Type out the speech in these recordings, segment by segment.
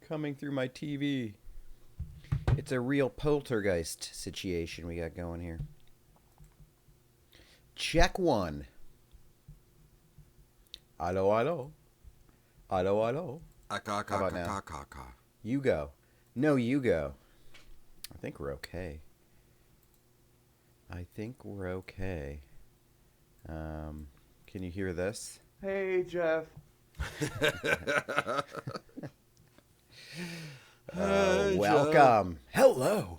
coming through my TV. It's a real poltergeist situation we got going here. Check one. Hello, hello. Hello, hello. How about now? You go. No, you go. I think we're okay. Can you hear this? Hey, Jeff. Welcome. Hello.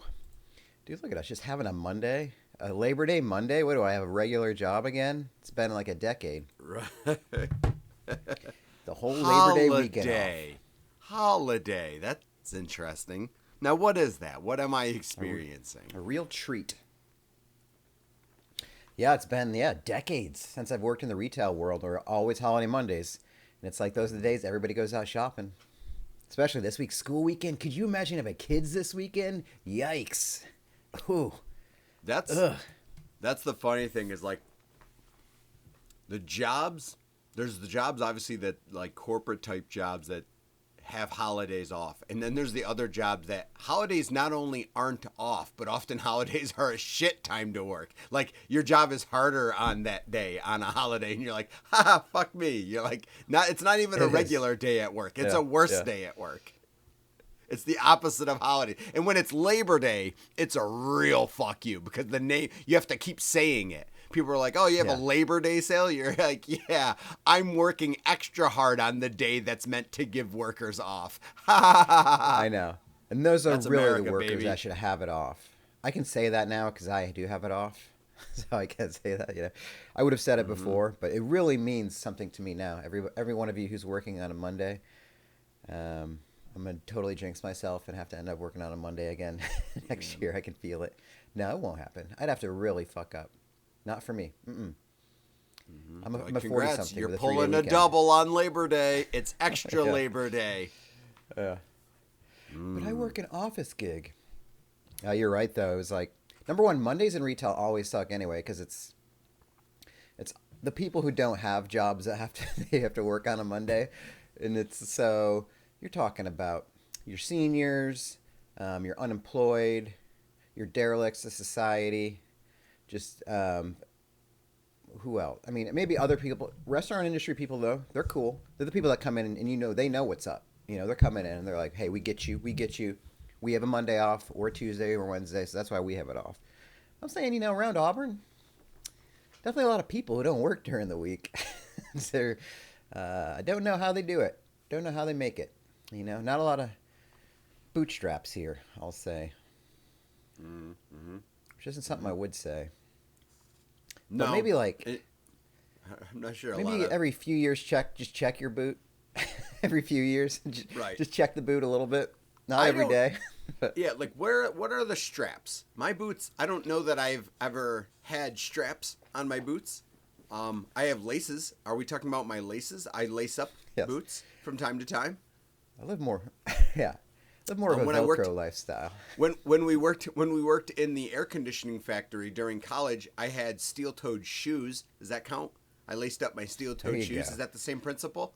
Dude, look at us just having a Monday. A Labor Day Monday? What do I have, a regular job again? It's been like a decade. Right. The whole Labor Day weekend off. Holiday. That's interesting. Now, what is that? What am I experiencing? A real treat. Yeah, it's been, decades since I've worked in the retail world. Or always holiday Mondays. And it's like those are the days everybody goes out shopping. Especially this week, school weekend. Could you imagine having kids this weekend? Yikes. Ooh. That's the funny thing is, like, the jobs, there's the jobs, obviously, that, like, corporate type jobs that have holidays off. And then there's the other jobs that holidays not only aren't off, but often holidays are a shit time to work. Like, your job is harder on that day on a holiday, and you're like, ha, fuck me. You're like, it's not even a regular day at work. It's a worse day at work. It's the opposite of holiday. And when it's Labor Day, it's a real fuck you, because the name, you have to keep saying it. People are like, oh, you have a Labor Day sale? You're like, yeah, I'm working extra hard on the day that's meant to give workers off. I know. And those are That's really America, the workers baby. that should have it off. I can say that now because I do have it off. So I can say that, I would have said it before, but it really means something to me now. Every one of you who's working on a Monday, I'm going to totally jinx myself and have to end up working on a Monday again next year. I can feel it. No, it won't happen. I'd have to really fuck up. Not for me. I'm a 40-something. You're pulling a double on Labor Day. It's extra Labor Day. Yeah. But I work an office gig. You're right, though. It was like, number one, Mondays in retail always suck anyway, because it's the people who don't have jobs that they have to work on a Monday. And it's so you're talking about your seniors, you're unemployed, you're derelicts of society. Just who else? I mean, maybe other people. Restaurant industry people, though, they're cool. They're the people that come in and they know what's up. They're coming in and they're like, hey, we get you. We have a Monday off or Tuesday or Wednesday, so that's why we have it off. I'm saying, around Auburn, definitely a lot of people who don't work during the week. So I don't know how they do it. Don't know how they make it. Not a lot of bootstraps here, I'll say. Which isn't something I would say. No, but maybe I'm not sure. Maybe every few years, check your boot. Every few years, just check the boot a little bit. Not every day. Yeah, like what are the straps? My boots. I don't know that I've ever had straps on my boots. I have laces. Are we talking about my laces? I lace up boots from time to time. I live more. Live more of a Velcro lifestyle. When we worked in the air conditioning factory during college, I had steel-toed shoes. Does that count? I laced up my steel-toed shoes. Go. Is that the same principle?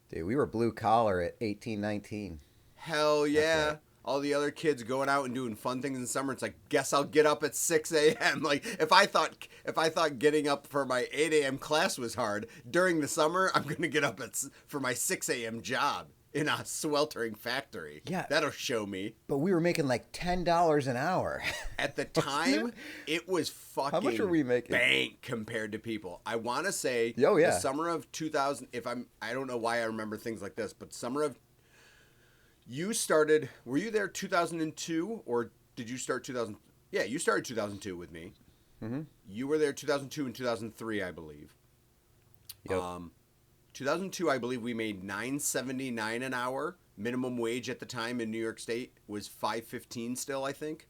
Dude, we were blue collar at 18, 19. Hell yeah. Right. All the other kids going out and doing fun things in the summer. It's like, guess I'll get up at 6 a.m. Like, if I thought getting up for my 8 a.m. class was hard, during the summer, I'm going to get up for my 6 a.m. job in a sweltering factory. Yeah. That'll show me. But we were making like $10 an hour. At the time, it was fucking How much were we making? Bank compared to people. I want to say the summer of 2000, I don't know why I remember things like this, but summer of, were you there 2002 or did you start 2000? Yeah, you started 2002 with me. Mm-hmm. You were there 2002 and 2003, I believe. Yep. 2002, I believe we made $9.79 an hour. Minimum wage at the time in New York State was $5.15 still, I think.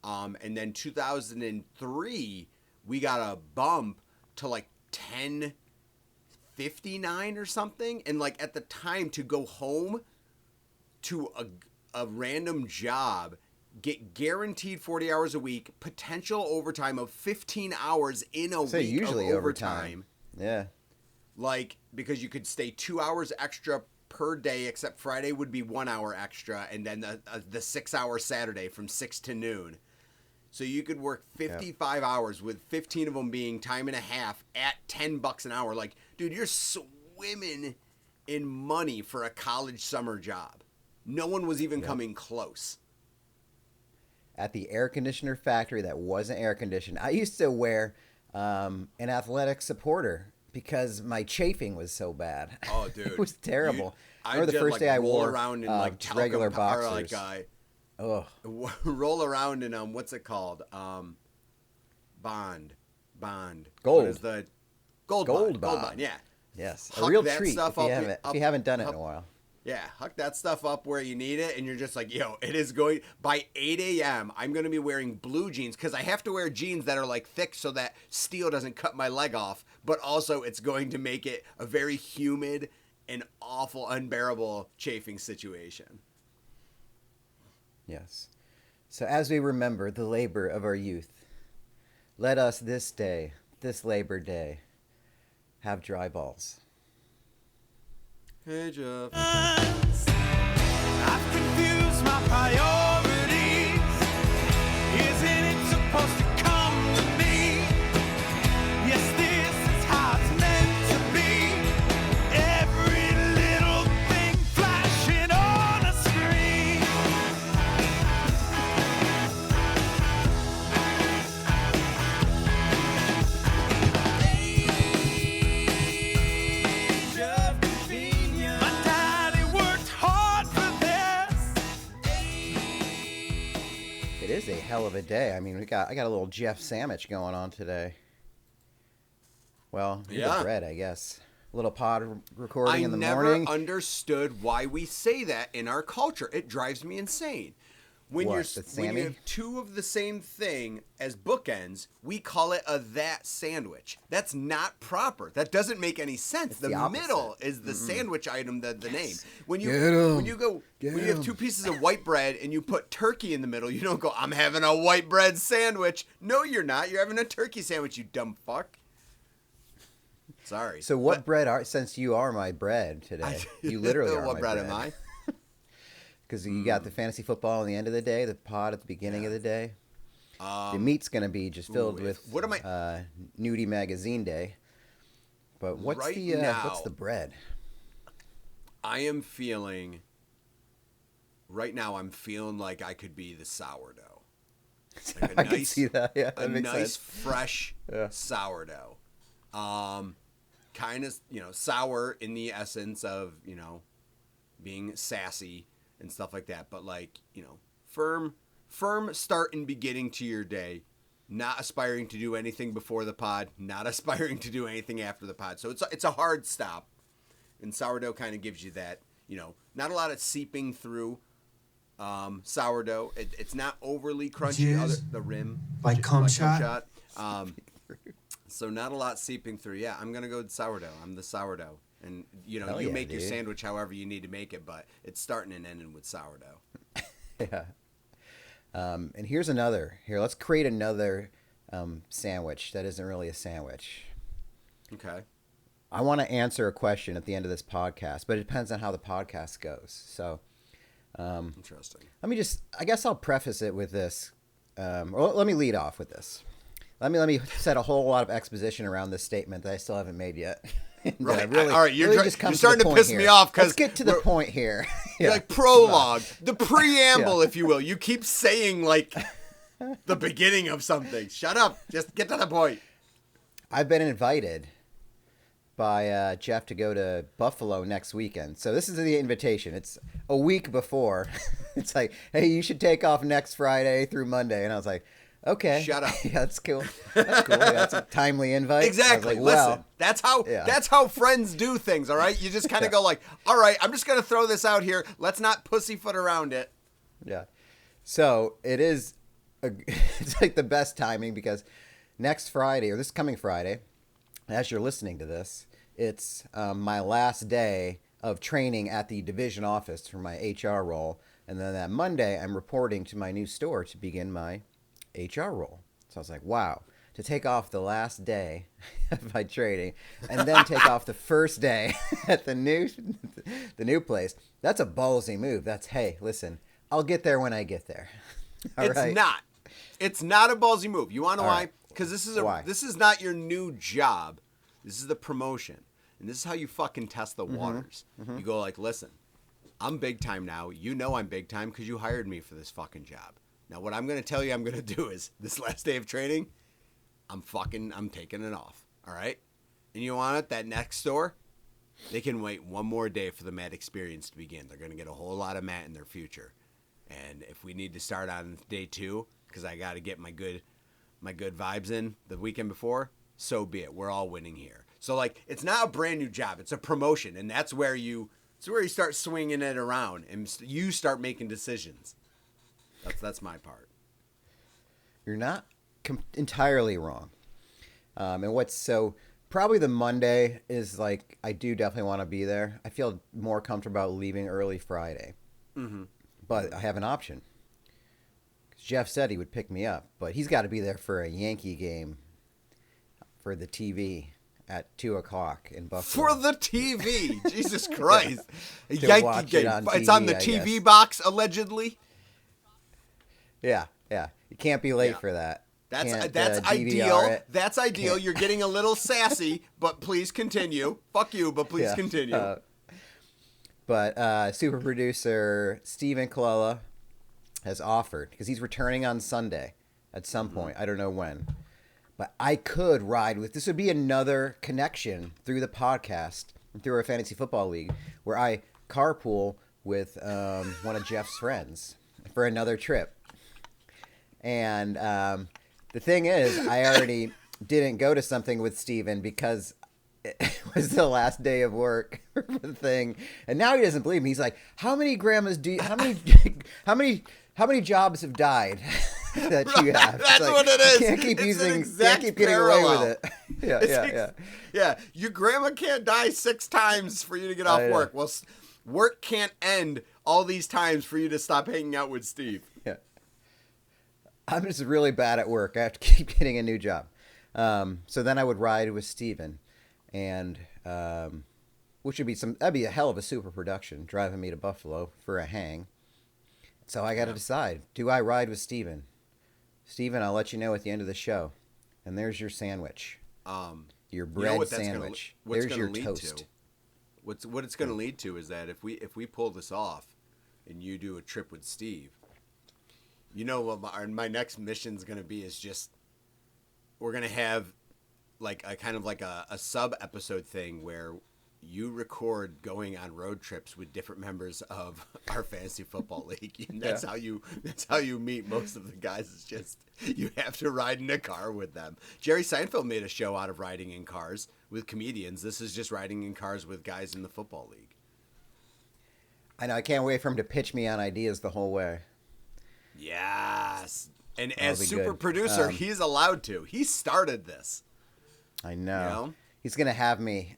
And then 2003, we got a bump to like $10.59 or something. And like at the time, to go home to a random job, get guaranteed 40 hours a week, potential overtime of 15 hours in a week usually of overtime. Yeah. Like, because you could stay 2 hours extra per day, except Friday would be 1 hour extra, and then the 6-hour Saturday from 6 to noon. So you could work 55 hours with 15 of them being time and a half at $10 an hour. Like, dude, you're swimming in money for a college summer job. No one was even coming close. At the air conditioner factory that wasn't air conditioned, I used to wear an athletic supporter because my chafing was so bad. Oh, dude. It was terrible. I remember the first day I wore around in like regular boxers. Roll around in what's it called? Bond. Gold. What is the Gold Bond? Yeah. Yes. Huck a real that treat stuff if you haven't done it in a while. Yeah, huck that stuff up where you need it, and you're just like, yo, it is going, by 8 a.m., I'm going to be wearing blue jeans, because I have to wear jeans that are, like, thick so that steel doesn't cut my leg off, but also it's going to make it a very humid and awful, unbearable chafing situation. Yes. So as we remember the labor of our youth, let us this day, this Labor Day, have dry balls. Hey, Jeff. I've confused my priorities. Isn't it supposed to come to me? Yes, this is how it's meant to be. Every little thing flashing on a screen. Age of convenience. My daddy worked hard for this. It is a hell of a day. I mean, I got a little Jeff sandwich going on today. Well, the bread, I guess. A little pod recording in the morning. I never understood why we say that in our culture. It drives me insane. When you have two of the same thing as bookends, we call it a that sandwich. That's not proper. That doesn't make any sense. The middle is the sandwich item, the name. When you have two pieces of white bread and you put turkey in the middle, you don't go, I'm having a white bread sandwich. No, you're not. You're having a turkey sandwich, you dumb fuck. Sorry. So what bread are, since you are my bread today, you literally are what my bread bread. am I? Because you got the fantasy football on the end of the day, the pod at the beginning of the day. The meat's going to be just filled with Nudie Magazine Day. But what's the bread? I am feeling, right now I'm feeling like I could be the sourdough. Like I can see that, yeah. A nice, fresh sourdough. Kind of, sour in the essence of, being sassy and stuff like that, but like, firm start and beginning to your day, not aspiring to do anything before the pod, not aspiring to do anything after the pod. So it's a hard stop, and sourdough kind of gives you that, not a lot of seeping through sourdough. It's not overly crunchy. The rim, like cum shot. So not a lot seeping through. Yeah, I'm gonna go with sourdough. I'm the sourdough. And, you make your sandwich however you need to make it, but it's starting and ending with sourdough. Yeah. And here's another. Here, let's create another sandwich that isn't really a sandwich. Okay. I want to answer a question at the end of this podcast, but it depends on how the podcast goes. So, interesting. I guess I'll preface it with this. Or let me lead off with this. Let me set a whole lot of exposition around this statement that I still haven't made yet. Right. All right. You're starting to piss me off because let's get to the point here. Yeah. Like prologue, the preamble, if you will. You keep saying like the beginning of something. Shut up. Just get to the point. I've been invited by Jeff to go to Buffalo next weekend. So this is the invitation. It's a week before. It's like, hey, you should take off next Friday through Monday. And I was like, okay. Shut up. Yeah, that's cool. That's cool. Yeah, that's a timely invite. Exactly. Like, listen, that's how friends do things, all right? You just kind of go like, all right, I'm just going to throw this out here. Let's not pussyfoot around it. Yeah. So it's like the best timing because next Friday, or this coming Friday, as you're listening to this, it's my last day of training at the division office for my HR role. And then that Monday, I'm reporting to my new store to begin my HR role. So I was like, wow, to take off the last day of my training and then take off the first day at the new place. That's a ballsy move. That's, hey, listen, I'll get there when I get there. It's not. It's not a ballsy move. You want to know why? Because this is not your new job. This is the promotion. And this is how you fucking test the waters. You go like, listen, I'm big time now. You know I'm big time because you hired me for this fucking job. Now, what I'm going to tell you I'm going to do is this last day of training, I'm taking it off. All right? And you want it? That next store, they can wait one more day for the Matt experience to begin. They're going to get a whole lot of Matt in their future. And if we need to start on day 2, because I got to get my good vibes in the weekend before, so be it. We're all winning here. So, like, it's not a brand new job. It's a promotion, and that's where you start swinging it around, and you start making decisions. That's my part. You're not entirely wrong. Probably the Monday is like, I do definitely want to be there. I feel more comfortable about leaving early Friday. Mm-hmm. But I have an option. Jeff said he would pick me up, but he's got to be there for a Yankee game for the TV at 2:00 in Buffalo. For the TV, Jesus Christ! A To Yankee watch game. it on It's TV, on the I TV guess. box, allegedly. Yeah. You can't be late for that. That's Can't, ideal. DVR it. That's ideal. You're getting a little sassy, but please continue. Fuck you, but please continue. But super producer Steven Colella has offered, because he's returning on Sunday at some point. I don't know when. But I could ride with, this would be another connection through the podcast, through our fantasy football league, where I carpool with one of Jeff's friends for another trip. And the thing is, I already didn't go to something with Steven because it was the last day of work for the thing. And now he doesn't believe me. He's like, how many jobs have died that you have? That's like, what it is. You can't keep getting parallel. away with it. Yeah, your grandma can't die 6 times for you to get off work. Well, work can't end all these times for you to stop hanging out with Steve. Yeah. I'm just really bad at work. I have to keep getting a new job. So then I would ride with Steven, and that'd be a hell of a super production, driving me to Buffalo for a hang. So I got to decide, do I ride with Steven? Steven, I'll let you know at the end of the show. And there's your sandwich. Your bread sandwich. There's your toast. What it's going to lead to is that if we pull this off and you do a trip with Steve, you know what my next mission is going to be is just, we're going to have like a kind of like a sub episode thing where you record going on road trips with different members of our fantasy football league. And that's how you meet most of the guys. It's just, you have to ride in a car with them. Jerry Seinfeld made a show out of riding in cars with comedians. This is just riding in cars with guys in the football league. I know. I can't wait for him to pitch me on ideas the whole way. Yes. And That'll as be super good. producer, he's allowed to. He started this. I know. You know? He's going to have me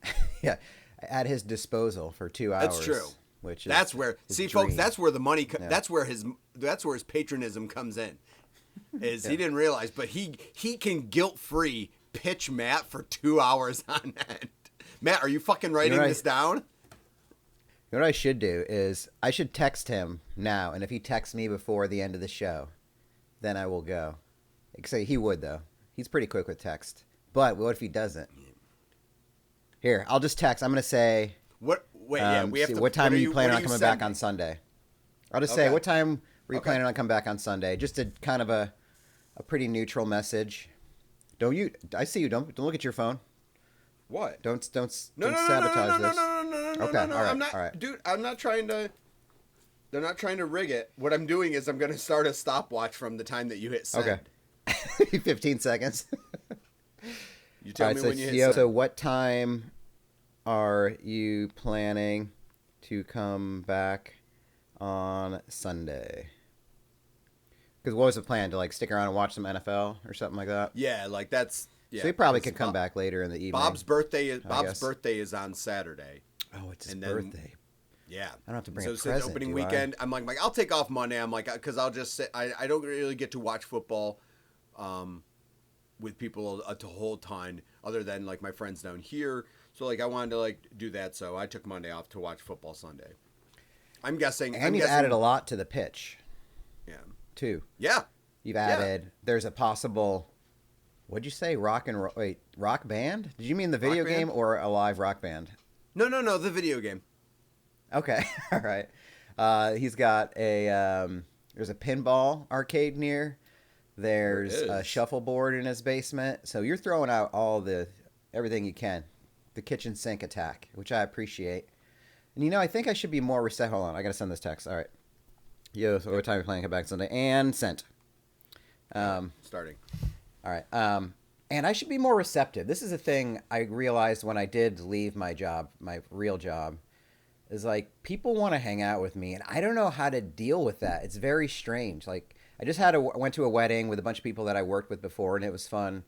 at his disposal for 2 hours. That's true. Which that's is where his see, dream. folks. That's where the money. That's where his patronism comes in. Is he didn't realize, but he can guilt free pitch Matt for 2 hours on end. Matt, are you fucking writing this down? You know what I should do is I should text him now, and if he texts me before the end of the show, then I will go. Except he would though. He's pretty quick with text. But what if he doesn't? Here, I'll just text. I'm gonna say. What? Wait, we have to. What time are you planning on coming back on Sunday? I'll just say, what time were you planning on coming back on Sunday? Just a kind of a pretty neutral message. I see you. Don't look at your phone. What? Don't No, sabotage this. Okay, all right, I'm not, all right. Dude, I'm not trying to. They're not trying to rig it. What I'm doing is I'm going to start a stopwatch from the time that you hit send. Okay. 15 seconds. You tell me when you hit send. So what time are you planning to come back on Sunday? Because what was the plan? To like stick around and watch some NFL or something like that? Yeah, like that's. Yeah, so you probably could come back later in the evening. Bob's birthday is on Saturday. Oh, it's his birthday. Yeah. I don't have to bring a a present. So opening weekend, I'm like, I'll take off Monday. I'm like, because I'll just sit. I don't really get to watch football with people a whole ton other than like my friends down here. So like I wanted to like do that. So I took Monday off to watch football Sunday. I'm guessing. And you've added a lot to the pitch. Yeah. Too. Yeah. You've added. There's a possible. What'd you say? Rock band? Did you mean the video game or a live rock band? No. The video game. Okay. All right. He's got a. There's a pinball arcade near. There's a shuffleboard in his basement. So you're throwing out everything you can. The kitchen sink attack, which I appreciate. And I think I should be more receptive. Hold on, I gotta send this text. All right. Yo, so what time are we playing? Come back Sunday and sent. Starting. All right. And I should be more receptive. This is a thing I realized when I did leave my job, my real job, is like people want to hang out with me, and I don't know how to deal with that. It's very strange. Like I just went to a wedding with a bunch of people that I worked with before, and it was fun.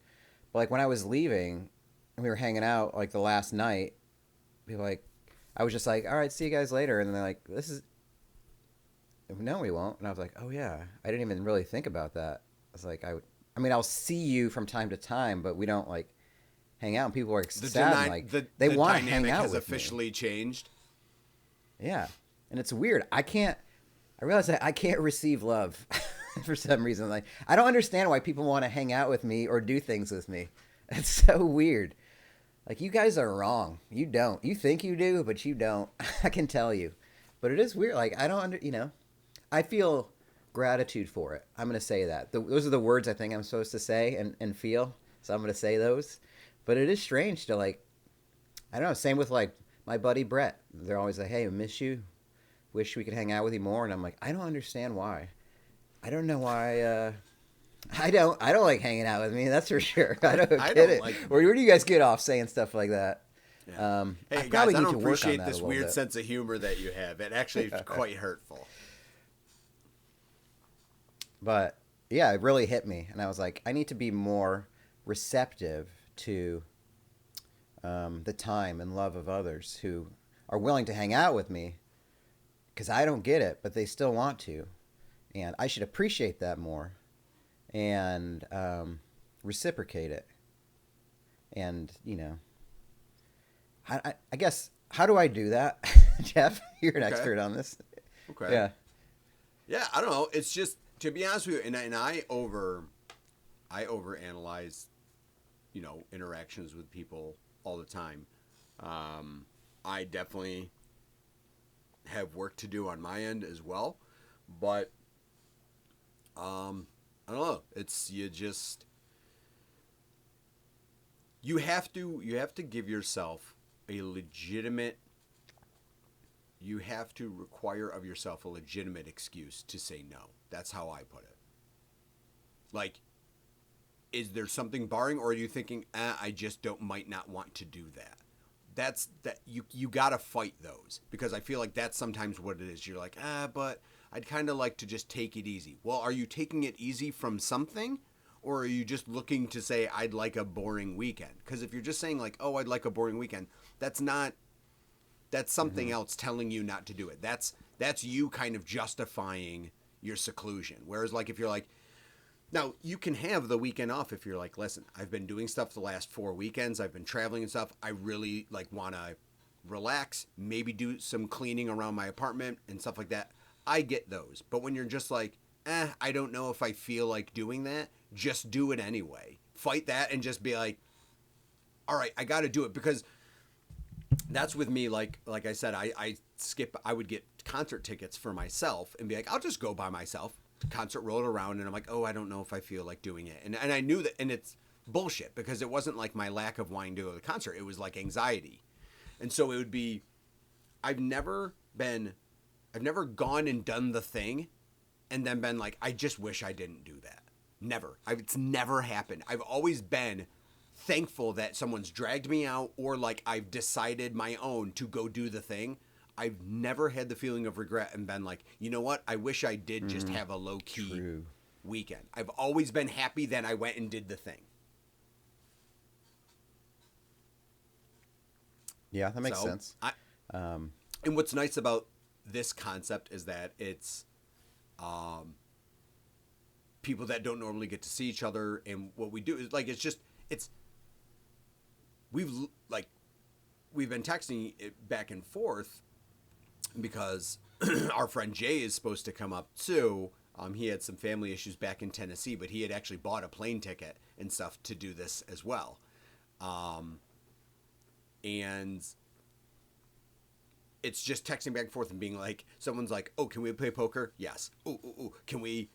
But like when I was leaving, and we were hanging out like the last night, people like, I was just like, all right, see you guys later, and they're like, no, we won't. And I was like, oh yeah, I didn't even really think about that. I was like, I mean, I'll see you from time to time, but we don't like hang out. And people are sad, like they want to hang out with me. Has officially changed. Yeah, and it's weird. I realize that I can't receive love for some reason. Like I don't understand why people want to hang out with me or do things with me. It's so weird. Like you guys are wrong. You don't. You think you do, but you don't. I can tell you. But it is weird. Like I don't I feel gratitude for it. I'm going to say that. Those are the words I think I'm supposed to say and feel. So I'm going to say those. But it is strange to like, I don't know, same with like my buddy Brett. They're always like, hey, I miss you. Wish we could hang out with you more. And I'm like, I don't understand why. I don't know why. I don't like hanging out with me. That's for sure. I don't get it. Where do you guys get off saying stuff like that? Yeah. Hey guys, I don't appreciate this weird sense of humor that you have. It actually is quite hurtful. But yeah, it really hit me, and I was like, I need to be more receptive to the time and love of others who are willing to hang out with me, because I don't get it, but they still want to, and I should appreciate that more, and reciprocate it. And I guess, how do I do that? Jeff, you're an expert on this. Okay. Yeah, I don't know. It's just, to be honest with you, and I overanalyze, interactions with people all the time. I definitely have work to do on my end as well, but I don't know. It's you have to give yourself a legitimate. You have to require of yourself a legitimate excuse to say no. That's how I put it. Like, is there something barring, or are you thinking, I just might not want to do that? That's that you gotta fight those, because I feel like that's sometimes what it is. You're like, but I'd kind of like to just take it easy. Well, are you taking it easy from something, or are you just looking to say I'd like a boring weekend? Because if you're just saying like, oh, I'd like a boring weekend, that's something else telling you not to do it. That's you kind of justifying your seclusion. Whereas like if you're like, now you can have the weekend off if you're like, listen, I've been doing stuff the last 4 weekends. I've been traveling and stuff. I really like want to relax, maybe do some cleaning around my apartment and stuff like that. I get those. But when you're just like, I don't know if I feel like doing that, just do it anyway. Fight that and just be like, all right, I got to do it, because that's with me. Like I said, I would get concert tickets for myself and be like, I'll just go by myself. Concert rolled around and I'm like, oh, I don't know if I feel like doing it. And I knew that, and it's bullshit, because it wasn't like my lack of wanting to go to the concert. It was like anxiety. And so it would be, I've never gone and done the thing and then been like, I just wish I didn't do that. Never. It's never happened. I've always been thankful that someone's dragged me out, or like I've decided my own to go do the thing. I've never had the feeling of regret and been like, you know what? I wish I did just have a low-key weekend. I've always been happy that I went and did the thing. Yeah, that makes sense. And what's nice about this concept is that it's people that don't normally get to see each other. And what we do is like, we've been texting it back and forth because our friend Jay is supposed to come up too. He had some family issues back in Tennessee, but he had actually bought a plane ticket and stuff to do this as well. And it's just texting back and forth and being like, someone's like, oh, can we play poker? Yes. Ooh. Can we,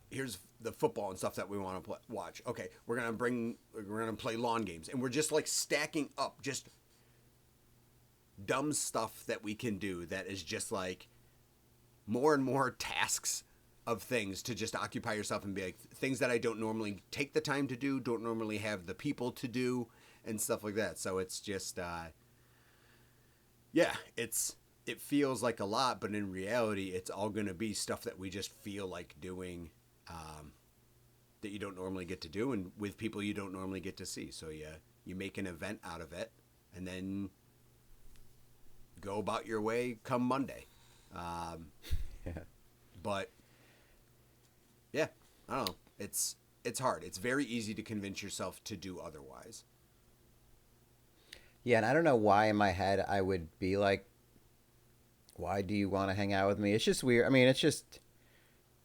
here's the football and stuff that we want to watch. Okay, we're gonna play lawn games, and we're just like stacking up just dumb stuff that we can do that is just like more and more tasks of things to just occupy yourself and be like things that I don't normally take the time to do, don't normally have the people to do, and stuff like that. So it's just it feels like a lot, but in reality it's all gonna be stuff that we just feel like doing, that you don't normally get to do, and with people you don't normally get to see. So you make an event out of it, and then go about your way come Monday. But yeah, I don't know. It's hard. It's very easy to convince yourself to do otherwise. Yeah, and I don't know why in my head I would be like, why do you want to hang out with me? It's just weird. I mean, it's just,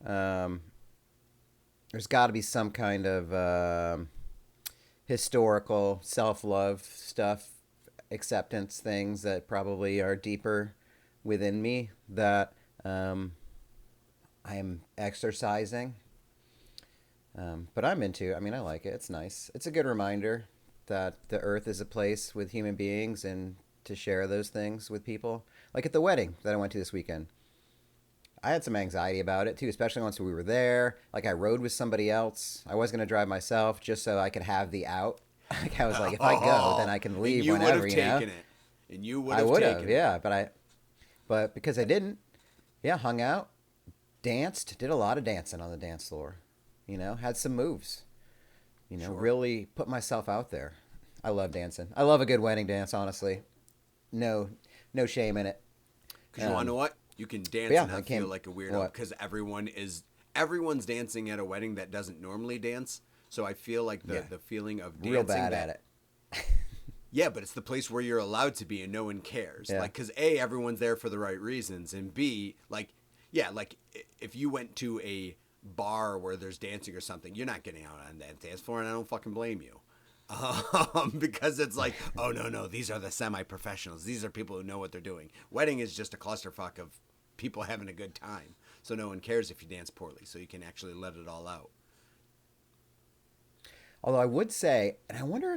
there's got to be some kind of historical self-love stuff, acceptance things that probably are deeper within me that I am exercising. But I'm into, I mean, I like it. It's nice. It's a good reminder that the earth is a place with human beings and to share those things with people. Like at the wedding that I went to this weekend. I had some anxiety about it too, especially once we were there. Like I rode with somebody else. I was going to drive myself just so I could have the out. Like I was like, if I go, then I can leave whenever, you know? And you would have taken it. Yeah. But because I didn't, hung out, danced, did a lot of dancing on the dance floor, had some moves, sure. Really put myself out there. I love dancing. I love a good wedding dance, honestly. No shame in it. Because you want to know what? You can dance and not feel like a weirdo because everyone's dancing at a wedding that doesn't normally dance. So I feel like the feeling of dancing. Real bad at it. Yeah, but it's the place where you're allowed to be and no one cares. Yeah. Like, because A, everyone's there for the right reasons. And B, like if you went to a bar where there's dancing or something, you're not getting out on that dance floor, and I don't fucking blame you. Because it's like, oh, no, these are the semi-professionals. These are people who know what they're doing. Wedding is just a clusterfuck of people having a good time. So no one cares if you dance poorly. So you can actually let it all out. Although I would say, and I wonder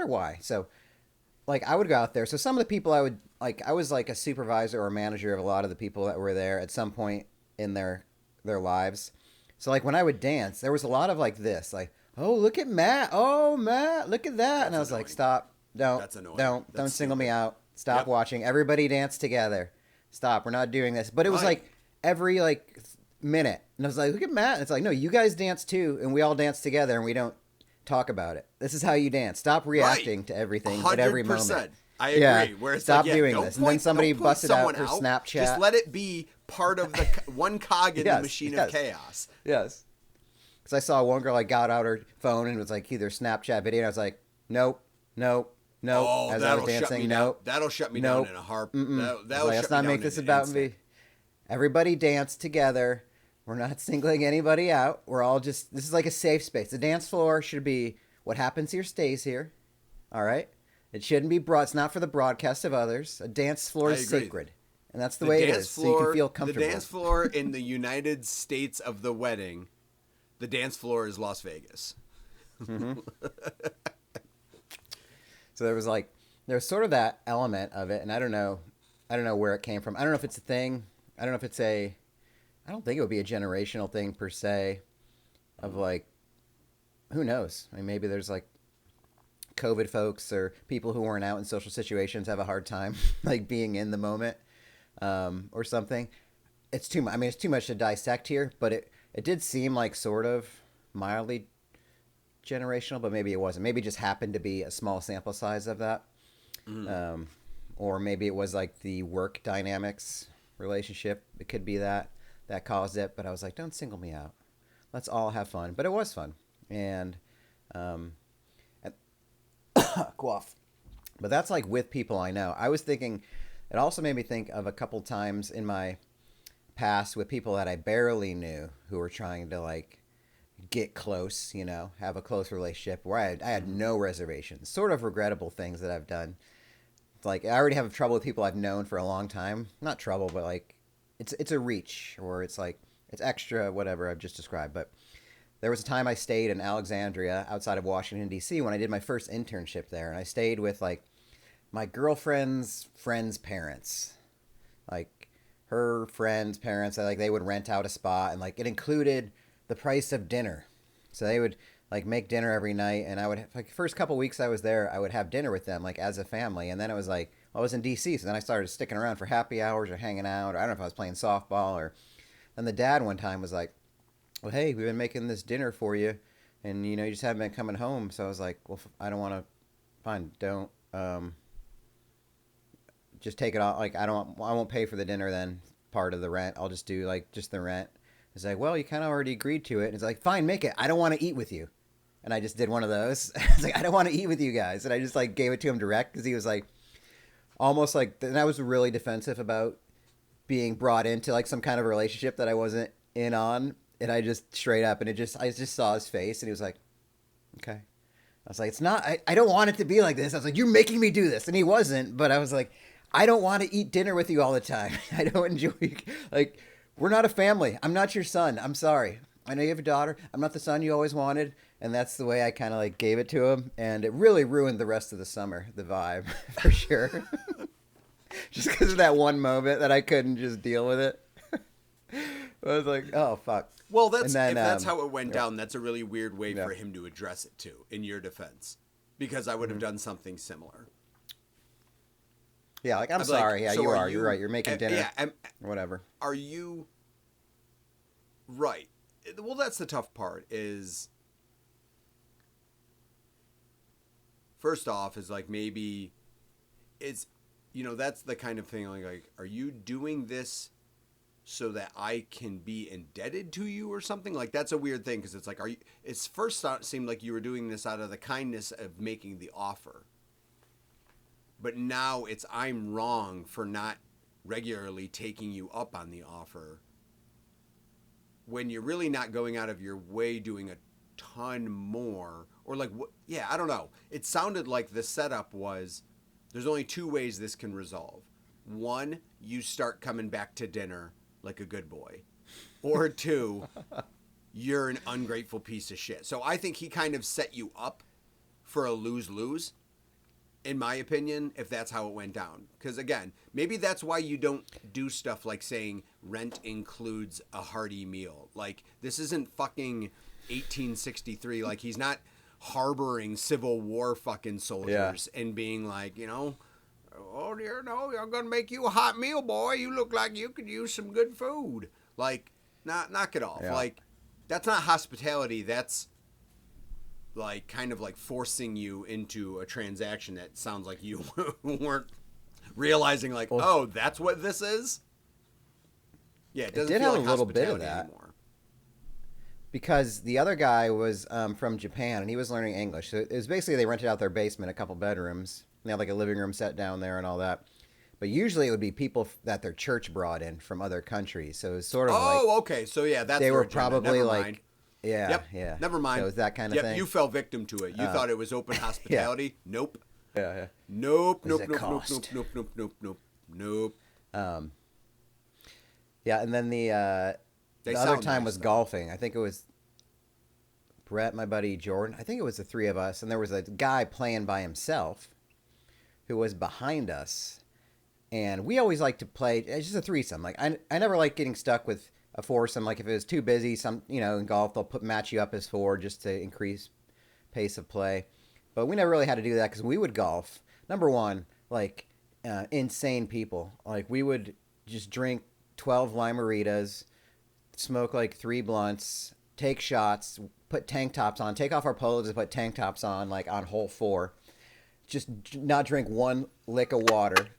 why. So, like, I would go out there. So some of the people I was like a supervisor or manager of a lot of the people that were there at some point in their lives. So, like, when I would dance, there was a lot of like this, like, oh, look at Matt. Oh, Matt, look at that. That's and I was annoying. Like, stop. Don't single me out. Stop watching. Everybody dance together. Stop. We're not doing this. But it was like every like minute. And I was like, look at Matt. And it's like, no, you guys dance too. And we all dance together and we don't talk about it. This is how you dance. Stop reacting to everything 100%. At every moment. I agree. Yeah. Where it's stop like, doing this. And then somebody busted out for Snapchat. Just let it be part of the one cog in the machine of chaos. Yes. Because I saw one girl, like, got out her phone and was like either Snapchat video. And I was like, nope. Oh, as I was dancing, nope. That'll shut me down in a heartbeat. Let's not make this about me. Everybody dance together. We're not singling anybody out. We're all just, this is like a safe space. The dance floor should be what happens here stays here. All right? It shouldn't be it's not for the broadcast of others. A dance floor is sacred. And that's the way it is. So you can feel comfortable. The dance floor in the United States of the wedding, the dance floor is Las Vegas. Mm-hmm. So there was sort of that element of it, and I don't know where it came from. I don't know if it's a thing. I don't think it would be a generational thing per se of like, who knows? I mean, maybe there's like COVID folks or people who weren't out in social situations have a hard time like being in the moment or something. It's too much. I mean, it's too much to dissect here, but it did seem like sort of mildly generational, but maybe it wasn't. Maybe it just happened to be a small sample size of that. Mm. Or maybe it was like the work dynamics relationship. It could be that caused it, but I was like, don't single me out. let's all have fun. But it was fun. And, and quaff. But that's like with people I know. I was thinking, it also made me think of a couple times in my past with people that I barely knew who were trying to like get close, you know, have a close relationship where I had no reservations. Sort of regrettable things that I've done. Like, I already have trouble with people I've known for a long time. Not trouble, but like, it's a reach, or it's like, it's extra, whatever I've just described. But there was a time I stayed in Alexandria outside of Washington, D.C. when I did my first internship there. And I stayed with like my girlfriend's friend's parents. Like, her friends' parents, like, they would rent out a spot, and like it included the price of dinner. So they would like make dinner every night, and I would like first couple weeks I was there, I would have dinner with them like as a family, and then it was like I was in DC, so then I started sticking around for happy hours or hanging out, or I don't know if I was playing softball, or and the dad one time was like, well, hey, we've been making this dinner for you, and you know you just haven't been coming home. So I was like, well, I don't want to, fine, don't just take it off. Like, I won't pay for the dinner then, part of the rent. I'll just do like just the rent. It's like, well, you kind of already agreed to it. And it's like, fine, make it. I don't want to eat with you. And I just did one of those. I was like, I don't want to eat with you guys. And I just like gave it to him direct because he was like, almost like, and I was really defensive about being brought into like some kind of relationship that I wasn't in on. And I just straight up, and I just saw his face, and he was like, okay. I was like, it's not, I don't want it to be like this. I was like, you're making me do this. And he wasn't, but I was like, I don't want to eat dinner with you all the time. I don't enjoy, like, we're not a family. I'm not your son. I'm sorry. I know you have a daughter. I'm not the son you always wanted. And that's the way I kind of like gave it to him. And it really ruined the rest of the summer, the vibe, for sure. Just because of that one moment that I couldn't just deal with it. I was like, oh, fuck. Well, if that's how it went down, that's a really weird way for him to address it too, in your defense. Because I would have done something similar. Yeah, like, I'm sorry. Like, yeah, so you're right. You're making dinner. Yeah, whatever. Are you... Right. Well, that's the tough part is... First off, is like maybe it's... You know, that's the kind of thing like, are you doing this so that I can be indebted to you or something? Like, that's a weird thing because it's like, it's first seemed like you were doing this out of the kindness of making the offer. But now it's I'm wrong for not regularly taking you up on the offer when you're really not going out of your way doing a ton more. Or like, yeah, I don't know. It sounded like the setup was there's only two ways this can resolve. One, you start coming back to dinner like a good boy. Or two, you're an ungrateful piece of shit. So I think he kind of set you up for a lose-lose. In my opinion, if that's how it went down. Because, again, maybe that's why you don't do stuff like saying rent includes a hearty meal. Like, this isn't fucking 1863. Like, he's not harboring Civil War fucking soldiers and being like, you know, oh, dear, no, I'm going to make you a hot meal, boy. You look like you could use some good food. Like, knock it off. Yeah. Like, that's not hospitality. That's... like kind of like forcing you into a transaction that sounds like you weren't realizing like, oh, that's what this is. Yeah, it doesn't feel like a little bit of that anymore. Because the other guy was from Japan and he was learning English. So it was basically they rented out their basement, a couple bedrooms. They had like a living room set down there and all that. But usually it would be people that their church brought in from other countries. So it was sort of okay. So yeah, that's they were probably like. Mind. Yeah, yep. Yeah. Never mind. So it was that kind of thing. You fell victim to it. You thought it was open hospitality. Yeah. Nope. Yeah. Nope. Yeah, and then the other time was golfing. I think it was Brett, my buddy Jordan. I think it was the three of us, and there was a guy playing by himself who was behind us. And we always like to play. It's just a threesome. Like I never like getting stuck with a foursome. Like if it was too busy, in golf they'll match you up as four just to increase pace of play. But we never really had to do that because we would golf. Number one, like insane people. Like we would just drink 12 Limeritas, smoke like 3 blunts, take shots, put tank tops on, take off our polos and put tank tops on like on hole 4. Just not drink one lick of water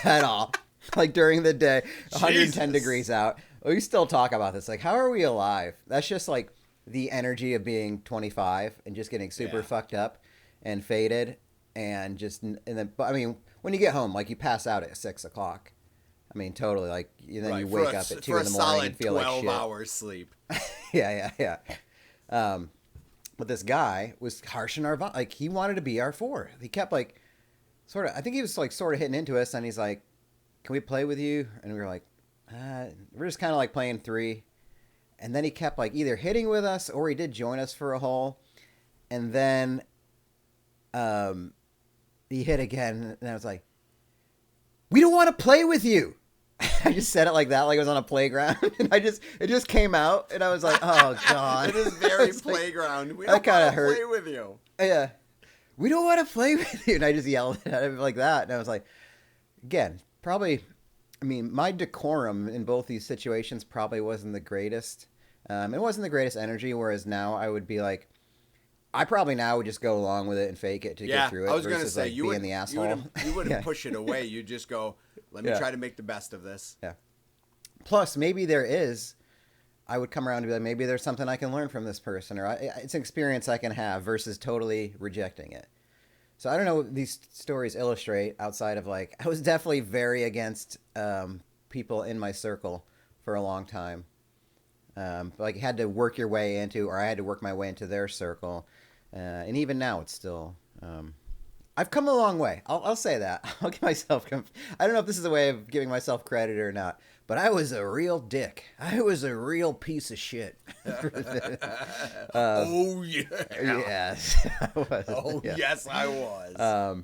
at all. Like during the day, 110 degrees out. We still talk about this. Like, how are we alive? That's just like the energy of being 25 and just getting super fucked up and faded and then, but I mean, when you get home, like you pass out at 6 o'clock. I mean, totally. Like then you wake up at 2 in the morning and feel like shit. 12 hours sleep. Yeah. But this guy was harshing our like he wanted to be our four. He kept like sort of. I think he was like sort of hitting into us, and he's like, "Can we play with you?" And we were like, "We're just kind of like playing 3." And then he kept like either hitting with us or he did join us for a hole, and then he hit again, and I was like, "We don't want to play with you." I just said it like that, like it was on a playground, and it just came out, and I was like, "Oh God!" It is very playground. We that don't kind want of to hurt. play with you. Yeah, we don't want to play with you, and I just yelled at him like that, and I was like, again, probably. I mean, my decorum in both these situations probably wasn't the greatest. It wasn't the greatest energy. Whereas now I would be like, I probably now would just go along with it and fake it to get through it. I was going to versus say, like you being the asshole. You wouldn't push it away. You just go, let me try to make the best of this. Yeah. Plus, maybe there is. I would come around and be like, maybe there's something I can learn from this person, or it's an experience I can have versus totally rejecting it. So I don't know what these stories illustrate outside of like, I was definitely very against people in my circle for a long time. Like, you had to work your way into, or I had to work my way into their circle. And even now, it's still. I've come a long way. I'll say that. I'll give myself. I don't know if this is a way of giving myself credit or not, but I was a real dick. I was a real piece of shit. Oh yeah. Yes. I was. Oh Yeah. yes, I was.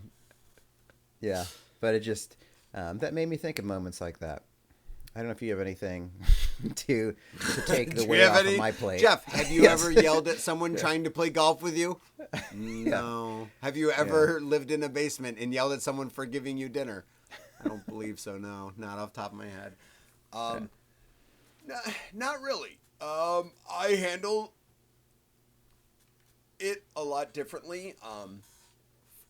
Yeah, but it just that made me think of moments like that. I don't know if you have anything to take the weight off of my plate. Jeff, have you ever yelled at someone trying to play golf with you? No. Have you ever lived in a basement and yelled at someone for giving you dinner? I don't believe so, no. Not off the top of my head. Not really. I handle it a lot differently.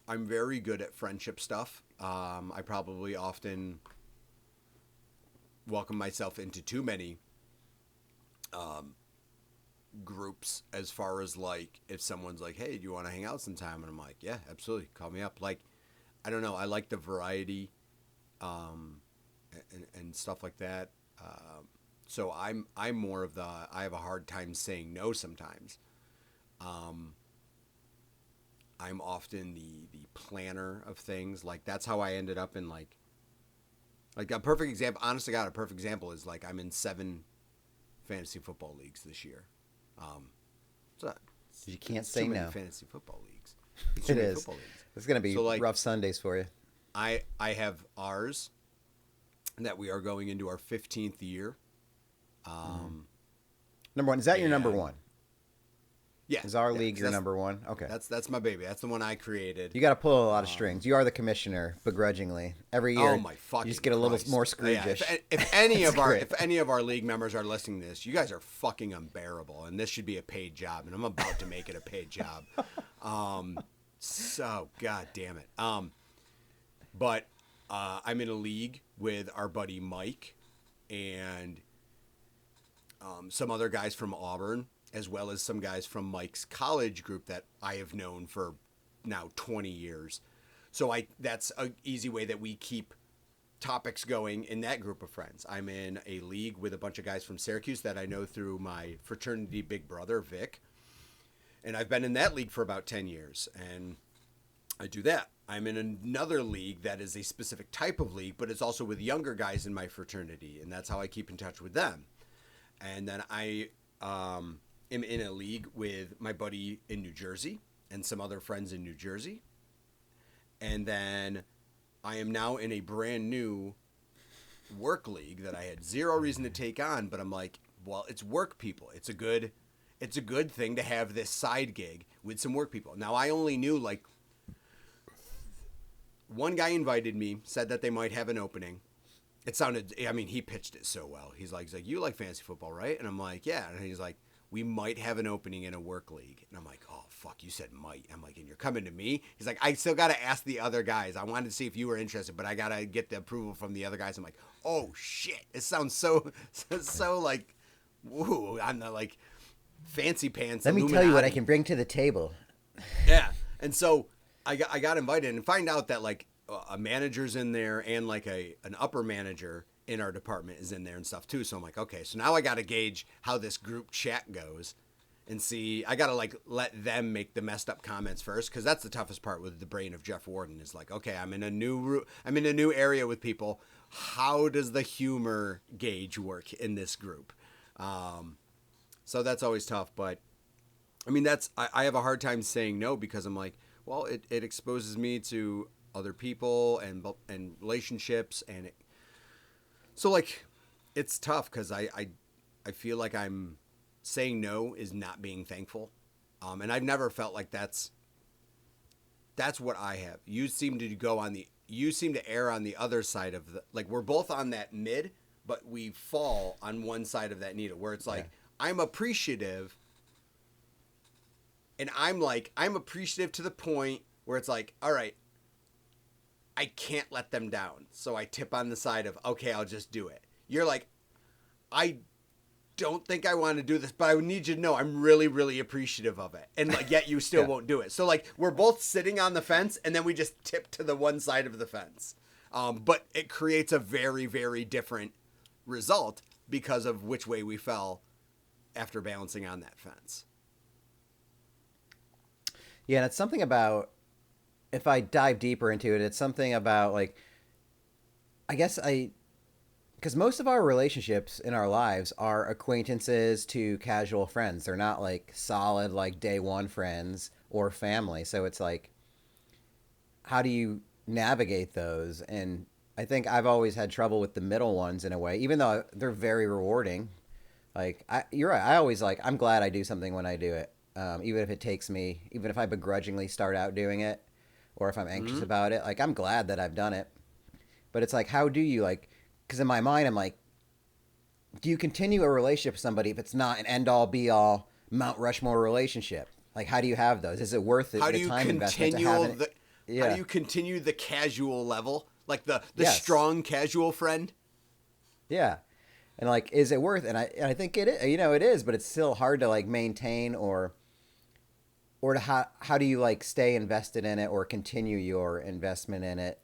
I'm very good at friendship stuff. I probably often welcome myself into too many groups, as far as like if someone's like, hey, do you want to hang out sometime? And I'm like, yeah, absolutely, call me up. Like, I don't know, I like the variety and stuff like that. So I'm more of I have a hard time saying no sometimes. I'm often the planner of things. Like, that's how I ended up in like a perfect example, honest to God, a perfect example is like I'm in 7 fantasy football leagues this year. So You can't say too many no. fantasy football leagues. It is. It's going to be So, like, rough Sundays for you. I have ours that we are going into our 15th year. Number one. Is that your number one? Yeah. Is our league your number one? Okay. That's my baby. That's the one I created. You got to pull a lot of strings. You are the commissioner, begrudgingly. Every year, Oh my fucking! you just get a little Christ. more Yeah, Scrooge-ish. if any of great. if any of our league members are listening to this, you guys are fucking unbearable, and this should be a paid job, and I'm about to make it a paid job. So god damn it. But I'm in a league with our buddy Mike and some other guys from Auburn, as well as some guys from Mike's college group that I have known for now 20 years. So that's an easy way that we keep topics going in that group of friends. I'm in a league with a bunch of guys from Syracuse that I know through my fraternity big brother, Vic. And I've been in that league for about 10 years. And I do that. I'm in another league that is a specific type of league, but it's also with younger guys in my fraternity. And that's how I keep in touch with them. And then I am in a league with my buddy in New Jersey and some other friends in New Jersey. And then I am now in a brand new work league that I had zero reason to take on, but I'm like, well, it's work people. It's a good thing to have this side gig with some work people. Now, I only knew like one guy invited me, said that they might have an opening. It sounded, I mean, he pitched it so well. He's like, you like fantasy football, right? And I'm like, yeah. And he's like, we might have an opening in a work league. And I'm like, oh, fuck, you said might. I'm like, and you're coming to me? He's like, I still got to ask the other guys. I wanted to see if you were interested, but I got to get the approval from the other guys. I'm like, oh, shit. It sounds so like, woo. I'm not like, fancy pants. Let me tell you what I Illuminati. can bring to the table. Yeah, and so I got invited and find out that like a manager's in there and like an upper manager in our department is in there and stuff too. So I'm like, okay, so now I got to gauge how this group chat goes and see. I got to like let them make the messed up comments first, because that's the toughest part with the brain of Jeff Warden is like, okay, I'm in a new area with people. How does the humor gauge work in this group? So that's always tough, but I mean, I have a hard time saying no, because I'm like, well, it exposes me to other people and relationships, and so like it's tough because I feel like I'm saying no is not being thankful, and I've never felt like that's what I have. You seem to err on the other side of the, like, we're both on that mid, but we fall on one side of that needle where it's like, I'm appreciative. And I'm appreciative to the point where it's like, all right, I can't let them down. So I tip on the side of, okay, I'll just do it. You're like, I don't think I want to do this, but I need you to know I'm really, really appreciative of it. And like, yet you still won't do it. So like, we're both sitting on the fence, and then we just tip to the one side of the fence. But it creates a very, very different result because of which way we fell after balancing on that fence. Yeah, and it's something about, if I dive deeper into it, it's something about, like, I guess because most of our relationships in our lives are acquaintances to casual friends. They're not like solid, like day one friends or family. So it's like, how do you navigate those? And I think I've always had trouble with the middle ones in a way, even though they're very rewarding. Like, you're right. I always I'm glad I do something when I do it. Even if it takes me, even if I begrudgingly start out doing it, or if I'm anxious about it, like, I'm glad that I've done it. But it's like, how do you, like, because in my mind, I'm like, do you continue a relationship with somebody if it's not an end all be all Mount Rushmore relationship? Like, how do you have those? Is it worth it? How do the you time investment to continue have it? how do you continue the casual level? Like the Yes. strong casual friend? Yeah. And like, is it worth it? And I think it is, it is, but it's still hard to like maintain or to how do you like stay invested in it or continue your investment in it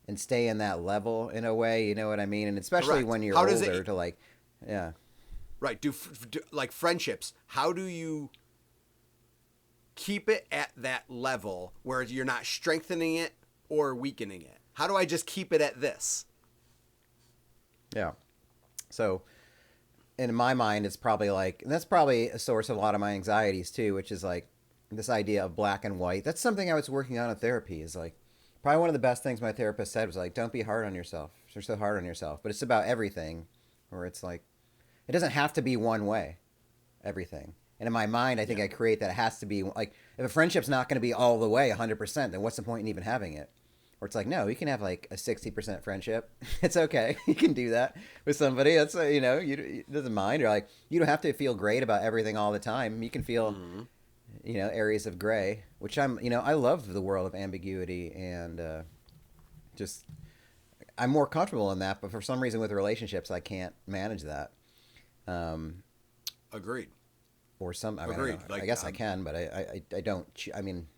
and stay in that level in a way, you know what I mean? And especially Correct. when you're How does older it- to like, yeah. Right. Do like friendships. How do you keep it at that level where you're not strengthening it or weakening it? How do I just keep it at this? Yeah. So in my mind, it's probably like, and that's probably a source of a lot of my anxieties too, which is like this idea of black and white. That's something I was working on in therapy, is like, probably one of the best things my therapist said was like, don't be hard on yourself. You're so hard on yourself. But it's about everything, where it's like, it doesn't have to be one way, everything. And in my mind, I think I create that it has to be like, if a friendship's not going to be all the way 100%, then what's the point in even having it? Or it's like, no, you can have like a 60% friendship. It's okay. You can do that with somebody. That's, it doesn't mind. Or like, you don't have to feel great about everything all the time. You can feel, areas of gray, which I love the world of ambiguity and just, I'm more comfortable in that. But for some reason with relationships, I can't manage that. Agreed. Or some, I mean, Agreed. I don't know. Like, I guess I can, but I don't,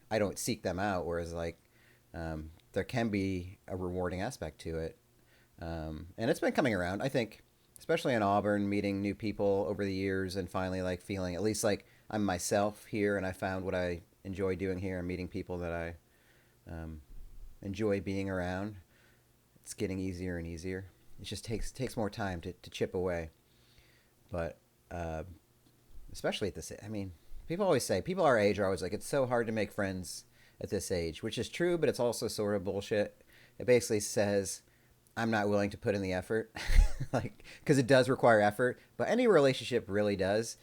I don't seek them out. Whereas like, there can be a rewarding aspect to it. And it's been coming around, I think, especially in Auburn, meeting new people over the years and finally like feeling at least like I'm myself here and I found what I enjoy doing here and meeting people that I enjoy being around. It's getting easier and easier. It just takes more time to chip away. But especially at this, I mean, people always say, people our age are always like, it's so hard to make friends at this age, which is true, but it's also sort of bullshit. It basically says I'm not willing to put in the effort, like, because it does require effort, but any relationship really does.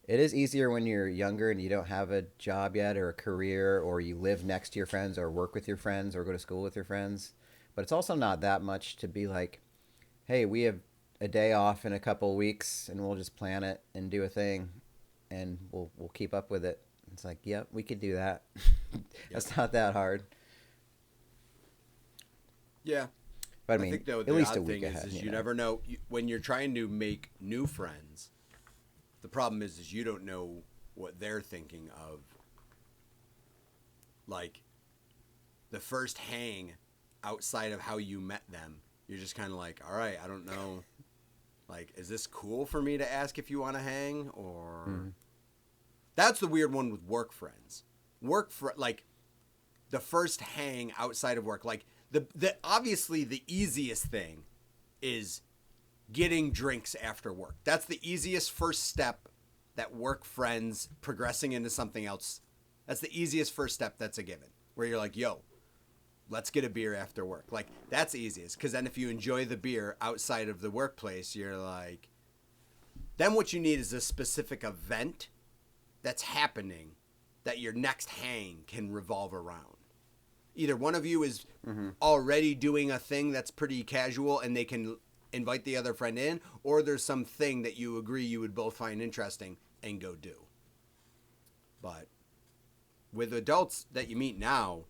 It is easier when you're younger and you don't have a job yet or a career, or you live next to your friends or work with your friends or go to school with your friends. But it's also not that much to be like, hey, we have a day off in a couple weeks and we'll just plan it and do a thing and we'll keep up with it. It's like, yep, we could do that. That's not that hard. Yeah. But I mean, think, though, at the least odd a week thing ahead. is you never know when you're trying to make new friends. The problem is you don't know what they're thinking of. Like, the first hang outside of how you met them, you're just kind of like, all right, I don't know. Like, is this cool for me to ask if you want to hang? Or that's the weird one with work friends. Like, the first hang outside of work. Like, the obviously the easiest thing is getting drinks after work. That's the easiest first step that work friends progressing into something else. That's the easiest first step that's a given. Where you're like, yo, let's get a beer after work. Like, that's easiest. Because then if you enjoy the beer outside of the workplace, you're like... Then what you need is a specific event that's happening that your next hang can revolve around. Either one of you is already doing a thing that's pretty casual and they can invite the other friend in, or there's something that you agree you would both find interesting and go do. But with adults that you meet now,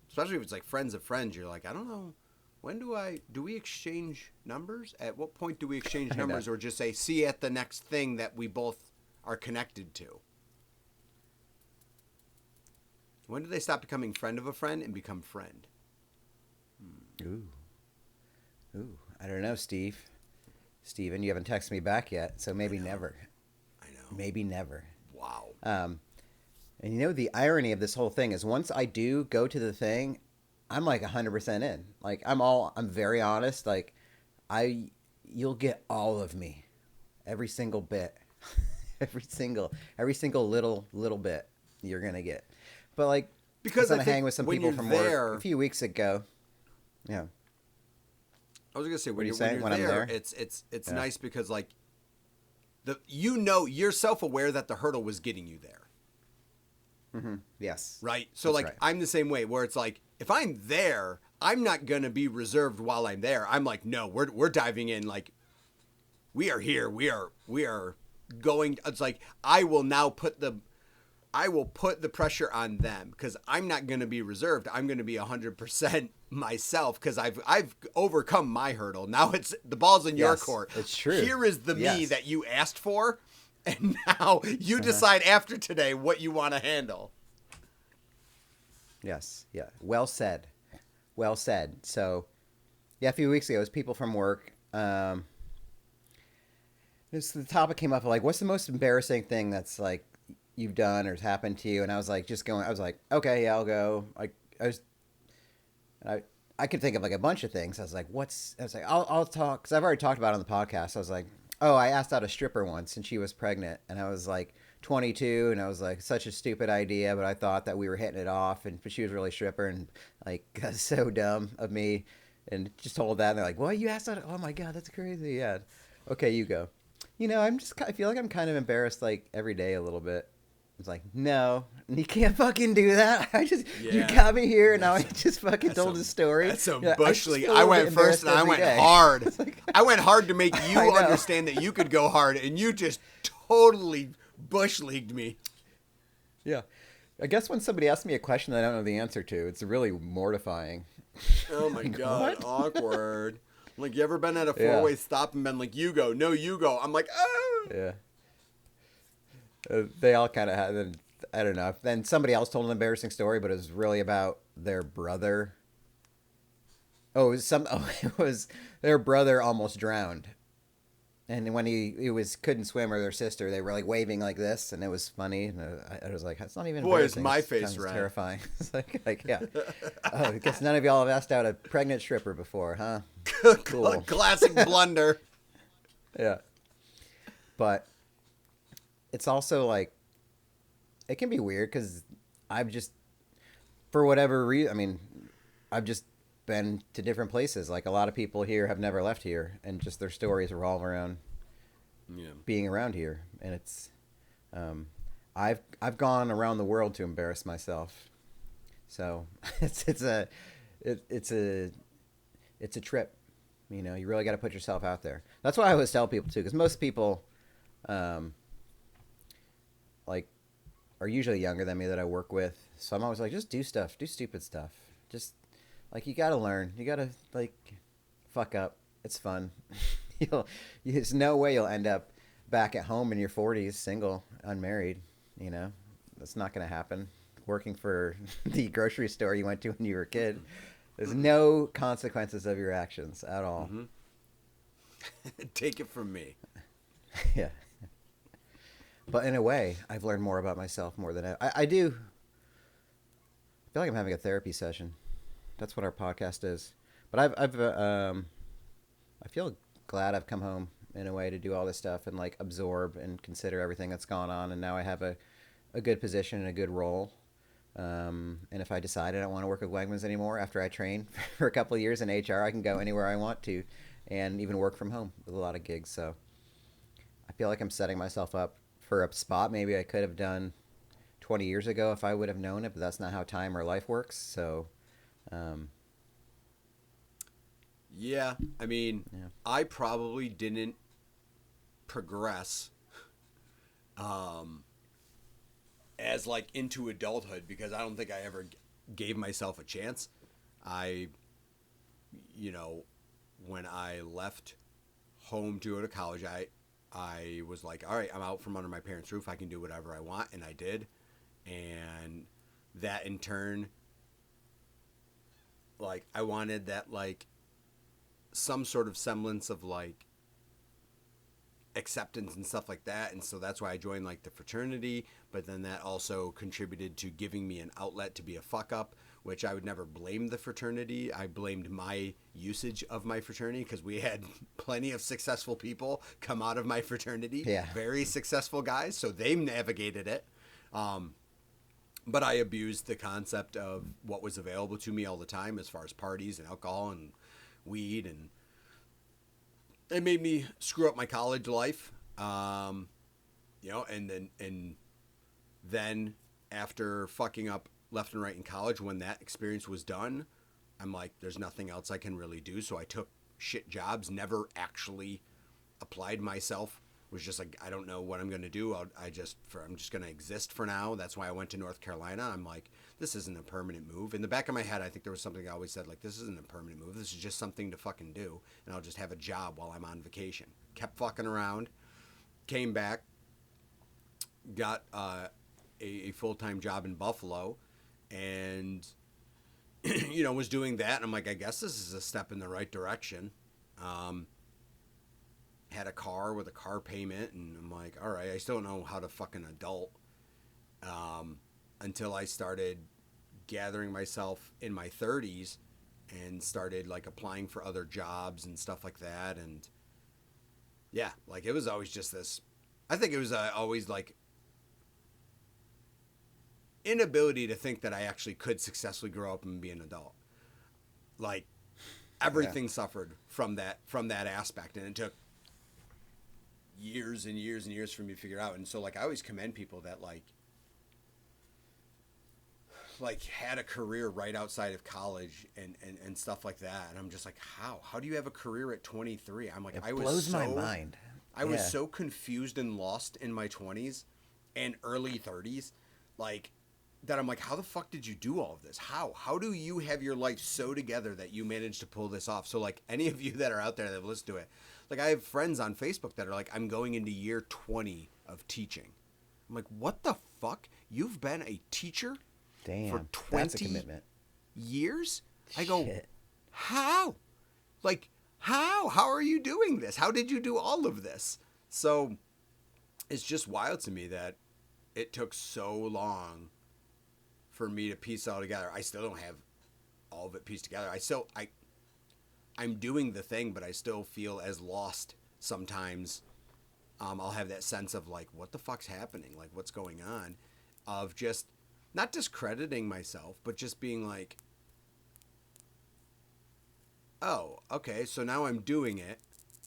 especially if it's like friends of friends, you're like, I don't know, when do we exchange numbers? At what point do we exchange numbers, or just say, see you at the next thing that we both are connected to? When do they stop becoming friend of a friend and become friend? Ooh, I don't know, Steven, you haven't texted me back yet, so maybe never. I know. Maybe never. Wow. And you know, the irony of this whole thing is once I do go to the thing, I'm like 100% in. Like, I'm very honest. Like, you'll get all of me. Every single bit. every single little bit you're going to get. But like, because I hang with some people from work a few weeks ago. Yeah. I was going to say, when you're I'm there, it's nice because like, you're self-aware that the hurdle was getting you there. Mm-hmm. Yes. Right. So like, I'm the same way where it's like, if I'm there, I'm not going to be reserved while I'm there. I'm like, no, we're diving in. Like, we are here. We are going. It's like, I will put the pressure on them because I'm not going to be reserved. I'm going to be 100% myself because I've overcome my hurdle. Now it's the ball's in your court. It's true. Here is the me that you asked for. And now you decide after today what you want to handle. Yes. Yeah. Well said. So, yeah, a few weeks ago, it was people from work. The topic came up like, what's the most embarrassing thing that's like you've done or has happened to you? And I was like, okay, yeah, I'll go. I could think of like a bunch of things. I was like, I'll talk. Cause I've already talked about it on the podcast. I was like, oh, I asked out a stripper once and she was pregnant and I was like 22 and I was like, such a stupid idea, but I thought that we were hitting it off but she was really a stripper and like, that's so dumb of me and just told that and they're like, well, you asked out, oh my God, that's crazy. Yeah. Okay, you go. You know, I feel like I'm kind of embarrassed like every day a little bit. It's like, no, you can't fucking do that. You got me here, and now I just fucking told the story. That's so bush league. I went first, and I went hard. I went hard to make you understand that you could go hard, and you just totally bush leagued me. Yeah. I guess when somebody asks me a question that I don't know the answer to, it's really mortifying. Oh, my God. What? Awkward. Like, you ever been at a four-way stop and been like, you go, no, you go. I'm like, oh. Yeah. They all kind of had, I don't know. Then somebody else told an embarrassing story, but it was really about their brother. It was their brother almost drowned. And when he couldn't swim, or their sister, they were like waving like this, and it was funny. And I was like, that's not even embarrassing. Boy, is my face red. Terrifying. It's like, yeah. Oh, I guess none of y'all have asked out a pregnant stripper before, huh? Cool. Classic blunder. Yeah. But it's also like, it can be weird because I've just, for whatever reason, I mean, I've just been to different places. Like a lot of people here have never left here, and just their stories revolve around being around here. And it's, I've gone around the world to embarrass myself. So it's a trip. You know, you really got to put yourself out there. That's why I always tell people too, because most people, like, are usually younger than me that I work with. So I'm always like, just do stuff, do stupid stuff. Just like, you got to learn. You got to like fuck up. It's fun. There's no way you'll end up back at home in your 40s, single, unmarried, you know, that's not going to happen. Working for the grocery store you went to when you were a kid, there's no consequences of your actions at all. Mm-hmm. Take it from me. Yeah. But in a way, I've learned more about myself more than I do. I feel like I'm having a therapy session. That's what our podcast is. But I feel glad I've come home in a way to do all this stuff and like absorb and consider everything that's gone on. And now I have a good position and a good role. And if I decide I don't want to work with Wegmans anymore after I train for a couple of years in HR, I can go anywhere I want to and even work from home with a lot of gigs. So I feel like I'm setting myself up for a spot maybe I could have done 20 years ago if I would have known it, but that's not how time or life works. So, yeah, I mean, yeah. I probably didn't progress as like into adulthood because I don't think I ever gave myself a chance. You know, when I left home to go to college, I was like, all right, I'm out from under my parents' roof. I can do whatever I want, and I did. And that in turn, like, I wanted that, like, some sort of semblance of, like, acceptance and stuff like that. And so that's why I joined, like, the fraternity. But then that also contributed to giving me an outlet to be a fuck up, which I would never blame the fraternity. I blamed my usage of my fraternity because we had plenty of successful people come out of my fraternity. Yeah. Very successful guys. So they navigated it. But I abused the concept of what was available to me all the time as far as parties and alcohol and weed, and it made me screw up my college life. You know, and then after fucking up left and right in college, when that experience was done, I'm like, there's nothing else I can really do. So I took shit jobs, never actually applied myself. Was just like, I don't know what I'm going to do. I'm just going to exist for now. That's why I went to North Carolina. I'm like, this isn't a permanent move. In the back of my head, I think there was something I always said, like, this isn't a permanent move. This is just something to fucking do. And I'll just have a job while I'm on vacation. Kept fucking around. Came back. Got a full-time job in Buffalo. And, you know, was doing that. And I'm like, I guess this is a step in the right direction. Had a car with a car payment, and I'm like, all right, I still don't know how to fucking adult until I started gathering myself in my 30s and started like applying for other jobs and stuff like that. And yeah, like it was always just this, I think it was always like inability to think that I actually could successfully grow up and be an adult. Like everything suffered from that aspect, and it took years and years and years for me to figure out. And so like I always commend people that like had a career right outside of college and stuff like that. And I'm just like, how do you have a career at 23? I'm like, It blows my mind. I was so confused and lost in my 20s and early 30s, like that. I'm like, how the fuck did you do all of this? How do you have your life so together that you managed to pull this off? So like any of you that are out there that have listened to it, like I have friends on Facebook that are like, I'm going into year 20 of teaching. I'm like, what the fuck? You've been a teacher for 20 that's a commitment. years? I go, Shit. how? Like, how? How are you doing this? How did you do all of this? So it's just wild to me that it took so long for me to piece it all together. I still don't have all of it pieced together. I'm doing the thing, but I still feel as lost sometimes. I'll have that sense of like, what the fuck's happening? Like, what's going on? Of just not discrediting myself, but just being like, oh, okay, so now I'm doing it.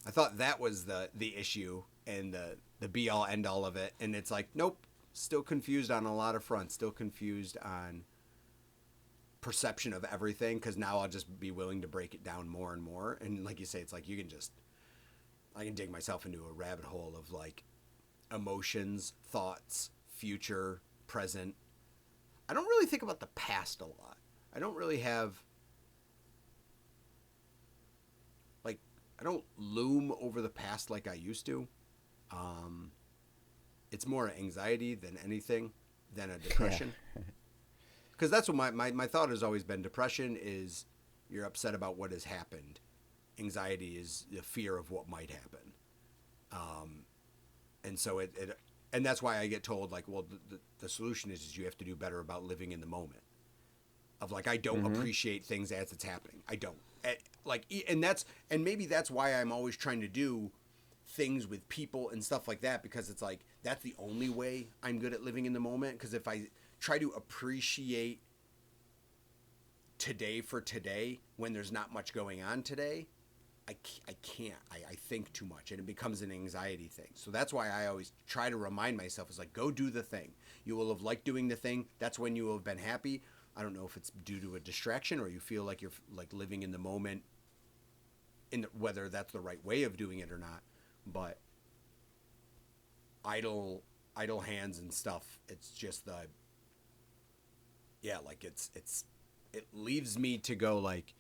I thought that was the issue and the be all end all of it. And it's like, nope, still confused on a lot of fronts, still confused on perception of everything, because now I'll just be willing to break it down more and more. And like you say, it's like I can dig myself into a rabbit hole of like emotions, thoughts, future, present. I don't really think about the past a lot. I don't really have like, I don't loom over the past like I used to. It's more anxiety than anything, than a depression. Because that's what my thought has always been. Depression is you're upset about what has happened. Anxiety is the fear of what might happen. And so and that's why I get told, like, well, the solution is you have to do better about living in the moment. Of like, I don't appreciate things as it's happening. I don't. And maybe that's why I'm always trying to do things with people and stuff like that, because it's like, that's the only way I'm good at living in the moment. Because if I try to appreciate today for today when there's not much going on today, I can't. I think too much, and it becomes an anxiety thing. So that's why I always try to remind myself, is like, go do the thing. You will have liked doing the thing. That's when you will have been happy. I don't know if it's due to a distraction or you feel like you're like living in the moment, whether that's the right way of doing it or not. But idle hands and stuff, it's just it leaves me to go like,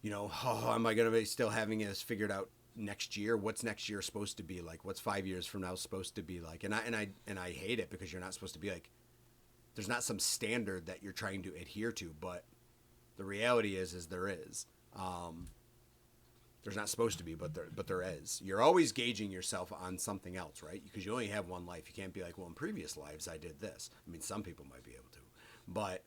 am I going to be still having this figured out next year? What's next year supposed to be like? What's 5 years from now supposed to be like? And I hate it, because you're not supposed to be like, there's not some standard that you're trying to adhere to, but the reality is there is. There's not supposed to be, but there is. You're always gauging yourself on something else, right? Because you only have one life. You can't be like, well, in previous lives I did this. I mean, some people might be able to, but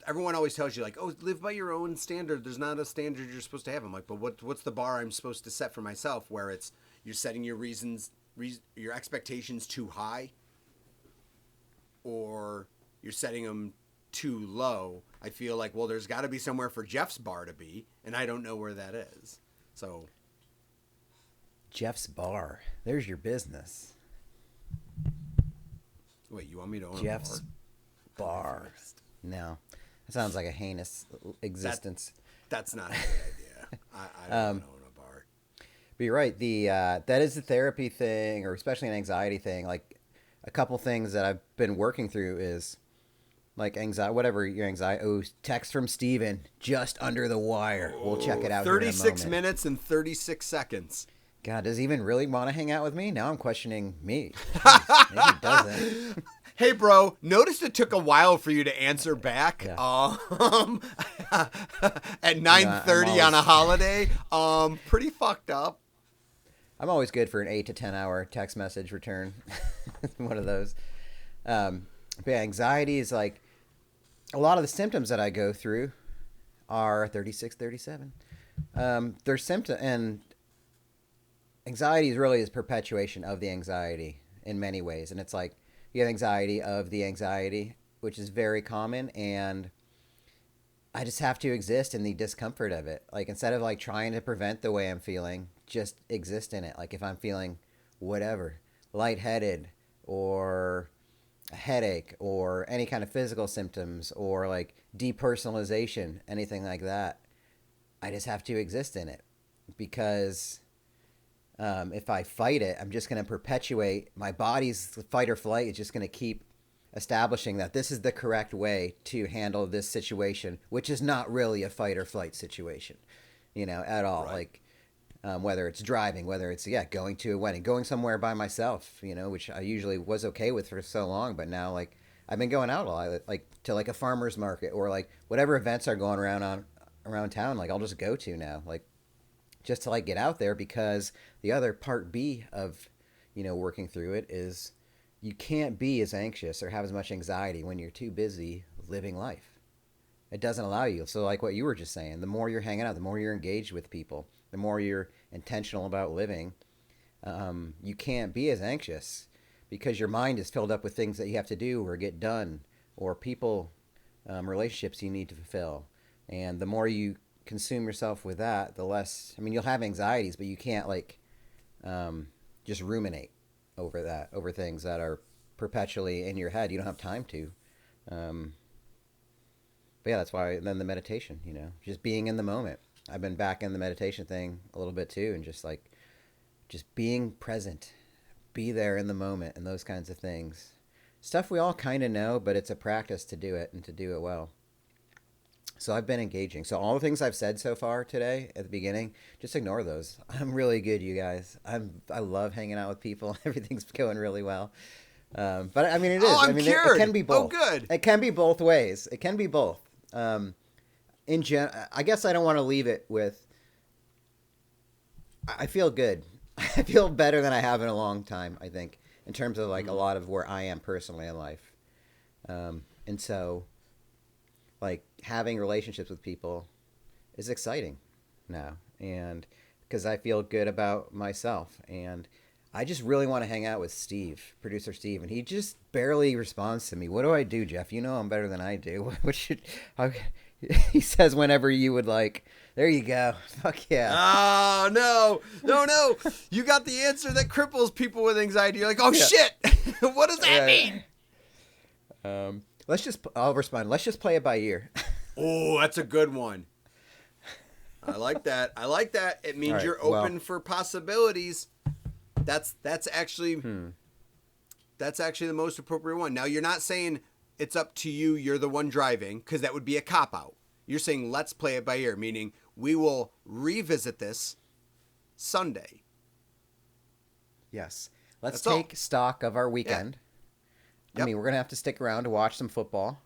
everyone always tells you like, oh, live by your own standard. There's not a standard you're supposed to have. I'm like, but what's the bar I'm supposed to set for myself, where it's you're setting your your expectations too high, or you're setting them too low? I feel like, well, there's got to be somewhere for Jeff's bar to be, and I don't know where that is. So Jeff's bar. There's your business. Wait, you want me to own Jeff's a bar? bar. No, that sounds like a heinous existence. That's not a good idea. I don't own a bar. But you're right. That is the therapy thing, or especially an anxiety thing. Like, a couple things that I've been working through is like anxiety, whatever your anxiety. Oh, text from Steven, just under the wire. We'll check it out. 36 minutes and 36 seconds. God, does he even really want to hang out with me? Now I'm questioning me. Maybe he doesn't. Hey, bro, noticed it took a while for you to answer back. Yeah. At 9:30 on a holiday. Pretty fucked up. I'm always good for an 8 to 10 hour text message return. One of those. But yeah, anxiety is like, a lot of the symptoms that I go through are 36, 37. They're symptom, and anxiety is really is perpetuation of the anxiety in many ways. And it's like, you have anxiety of the anxiety, which is very common, and I just have to exist in the discomfort of it. Like, instead of like trying to prevent the way I'm feeling, just exist in it. Like, if I'm feeling whatever, lightheaded or a headache or any kind of physical symptoms or like depersonalization, anything like that, I just have to exist in it, because if I fight it, I'm just going to perpetuate my body's fight or flight. Is just going to keep establishing that this is the correct way to handle this situation, which is not really a fight or flight situation, at all. Right. Like, whether it's driving, whether it's, going to a wedding, going somewhere by myself, which I usually was okay with for so long. But now, like, I've been going out a lot, like to like a farmer's market or like whatever events are going around town. Like, I'll just go to now, like, just to like get out there, because the other part B of, working through it is you can't be as anxious or have as much anxiety when you're too busy living life. It doesn't allow you. So like what you were just saying, the more you're hanging out, the more you're engaged with people, the more you're intentional about living, you can't be as anxious, because your mind is filled up with things that you have to do or get done, or people, relationships you need to fulfill. And the more you consume yourself with that, the less, you'll have anxieties, but you can't like just ruminate over things that are perpetually in your head. You don't have time to. But yeah, that's why then the meditation, just being in the moment. I've been back in the meditation thing a little bit too, and just being present, be there in the moment, and those kinds of things. Stuff we all kind of know, but it's a practice to do it, and to do it well. So I've been engaging. So all the things I've said so far today at the beginning, just ignore those. I'm really good, you guys. I love hanging out with people. Everything's going really well. But I mean, it is. Oh, I'm I mean, cured. it can be both. Oh, good. It can be both ways. It can be both. I guess I don't want to leave it with. I feel good. I feel better than I have in a long time. I think in terms of like a lot of where I am personally in life, and so. Like having relationships with people is exciting now, and because I feel good about myself, and I just really want to hang out with Steve, producer Steve, and he just barely responds to me. What do I do, Jeff? You know I'm better than I do. What should? He says whenever you would like. There you go. Fuck yeah. Oh no! You got the answer that cripples people with anxiety. You're like, oh shit! What does that mean? I'll respond. Let's just play it by ear. Oh, that's a good one. I like that. It means right, you're open for possibilities. That's actually the most appropriate one. Now, you're not saying it's up to you, you're the one driving, because that would be a cop-out. You're saying let's play it by ear, meaning we will revisit this Sunday. Yes. Let's That's take stock of our weekend. Yep. I mean, we're going to have to stick around to watch some football.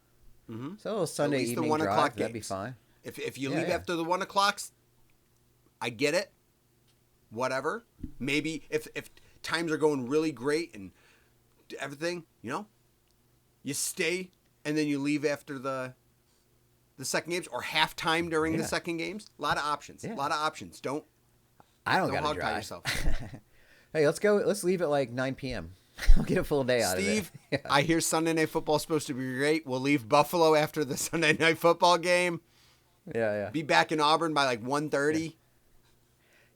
Mm-hmm. So a Sunday evening the 1 drive, o'clock that'd be games. fine. If you leave after the 1 o'clocks, I get it. Whatever. Maybe if times are going really great and everything, you stay and then you leave after the second games or halftime during the second games. A lot of options. Yeah. A lot of options. I don't got to hog tie drive. yourself. Hey, let's go. Let's leave at like 9 p.m. We'll get a full day out Steve, of it. I hear Sunday Night Football is supposed to be great. We'll leave Buffalo after the Sunday Night Football game. Yeah. Be back in Auburn by like 1:30.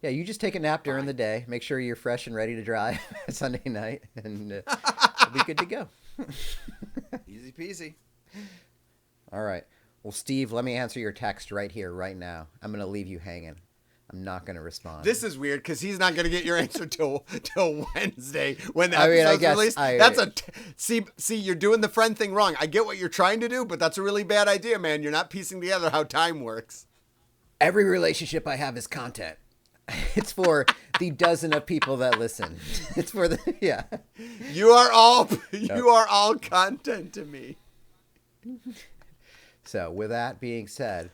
Yeah, you just take a nap during the day. Make sure you're fresh and ready to drive Sunday night, and you'll be good to go. Easy peasy. All right. Well, Steve, let me answer your text right here, right now. I'm going to leave you hanging. I'm not going to respond. This is weird because he's not going to get your answer till Wednesday when the episode's released. See, you're doing the friend thing wrong. I get what you're trying to do, but that's a really bad idea, man. You're not piecing together how time works. Every relationship I have is content. It's for the dozen of people that listen. It's for You are all content to me. So, with that being said,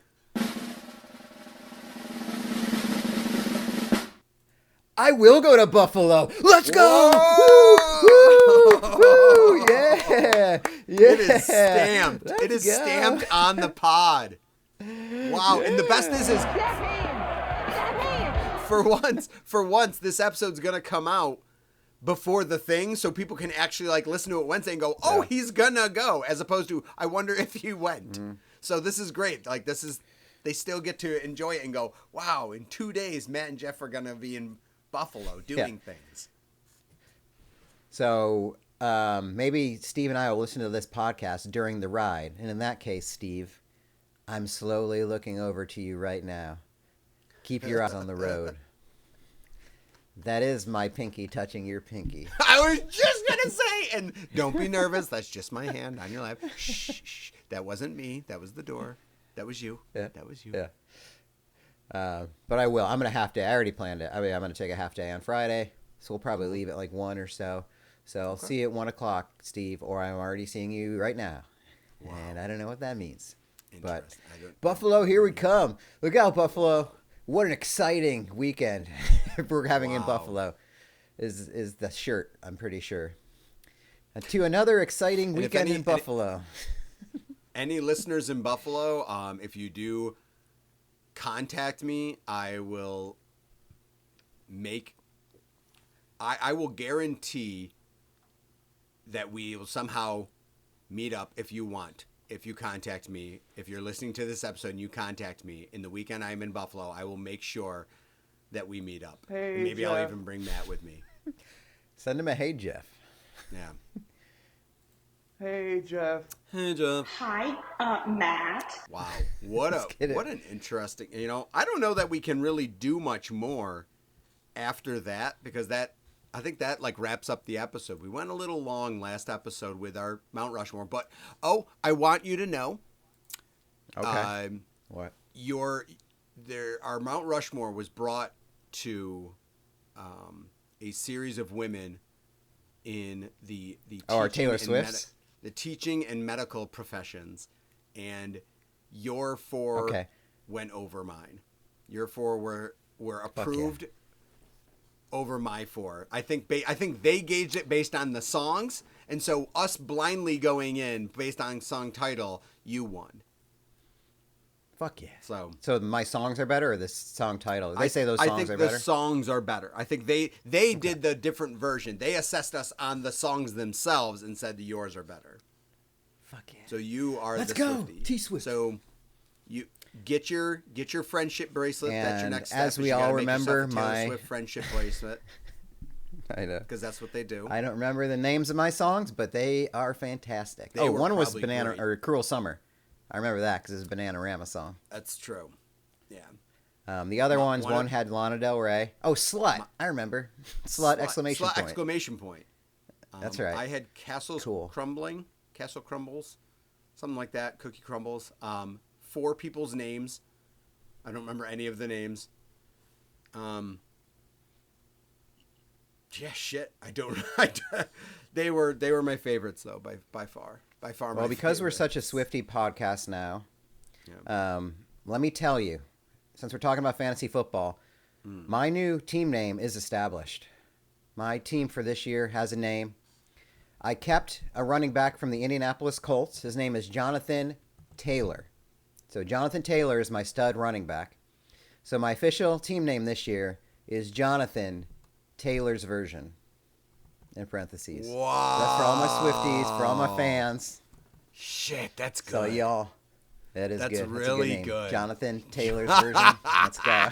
I will go to Buffalo. Let's go! Woo! Woo! Woo! Yeah! It is stamped. It is stamped on the pod. Wow! And the best is for once, this episode's gonna come out before the thing, so people can actually like listen to it Wednesday and go, "Oh, he's gonna go," as opposed to, "I wonder if he went." Mm-hmm. So this is great. Like they still get to enjoy it and go, "Wow!" In 2 days, Matt and Jeff are gonna be in Buffalo doing things. So maybe Steve and I will listen to this podcast during the ride, and in that case, Steve, I'm slowly looking over to you right now. Keep your eyes on the road. That is my pinky touching your pinky. I was just going to say, and don't be nervous. That's just my hand on your lap. Shh, shh. That wasn't me. That was the door. That was you. Yeah. That was you. Yeah. But I will. I'm going to half day. I already planned it. I mean, I'm going to take a half day on Friday. So we'll probably leave at like 1 or so. So I'll see you at 1 o'clock, Steve, or I'm already seeing you right now. Wow. And I don't know what that means. But Buffalo, here we come. Look out, Buffalo. What an exciting weekend we're having in Buffalo is the shirt, I'm pretty sure. And to another exciting weekend in Buffalo. Any listeners in Buffalo, if you do contact me, I will guarantee that we will somehow meet up if you want. If you contact me, if you're listening to this episode and you contact me in the weekend I'm in Buffalo, I will make sure that we meet up. Hey, maybe Jeff. I'll even bring Matt with me. Send him a hey, Jeff. Yeah. Hey, Jeff. Hey, Jeff. Hi, Matt. Wow. What an interesting, I don't know that we can really do much more after that because I think that like wraps up the episode. We went a little long last episode with our Mount Rushmore, but I want you to know Okay. What? Our Mount Rushmore was brought to a series of women in the our teaching Taylor and Swift's? the teaching and medical professions, and your four went over mine. Your four were approved over my four. I think they gauged it based on the songs, and so us blindly going in based on song title, you won. Fuck yeah. So my songs are better, or the song title? They say those songs I think are the better? songs are better. I think they did the different version. They assessed us on the songs themselves and said that yours are better. Fuck yeah. So you are Let's the go, Swiftie. T-Swift. So you get your friendship bracelet. That's your And next step. as we you gotta all make yourself remember, a Taylor my Swift friendship bracelet. I know. Because that's what they do. I don't remember the names of my songs, but they are fantastic. They were one was probably Banana great. or Cruel Summer. I remember that because it's a Bananarama song. That's true. Yeah. The other One one had Lana Del Rey. Oh, Slut. I remember. Slut, exclamation point. Exclamation point. That's right. I had Castle Crumbles, something like that. Cookie Crumbles. 4 people's names. I don't remember any of the names. Yeah, shit. I don't. They were my favorites though, by far. Well, because we're such a Swiftie podcast now, let me tell you, since we're talking about fantasy football, my new team name is established. My team for this year has a name. I kept a running back from the Indianapolis Colts. His name is Jonathan Taylor. So Jonathan Taylor is my stud running back. So my official team name this year is Jonathan Taylor's Version. In parentheses. Wow. That's for all my Swifties, for all my fans. Shit, that's good. So y'all, that's That's good. really That's a good. good. Jonathan Taylor's Version. Let's go.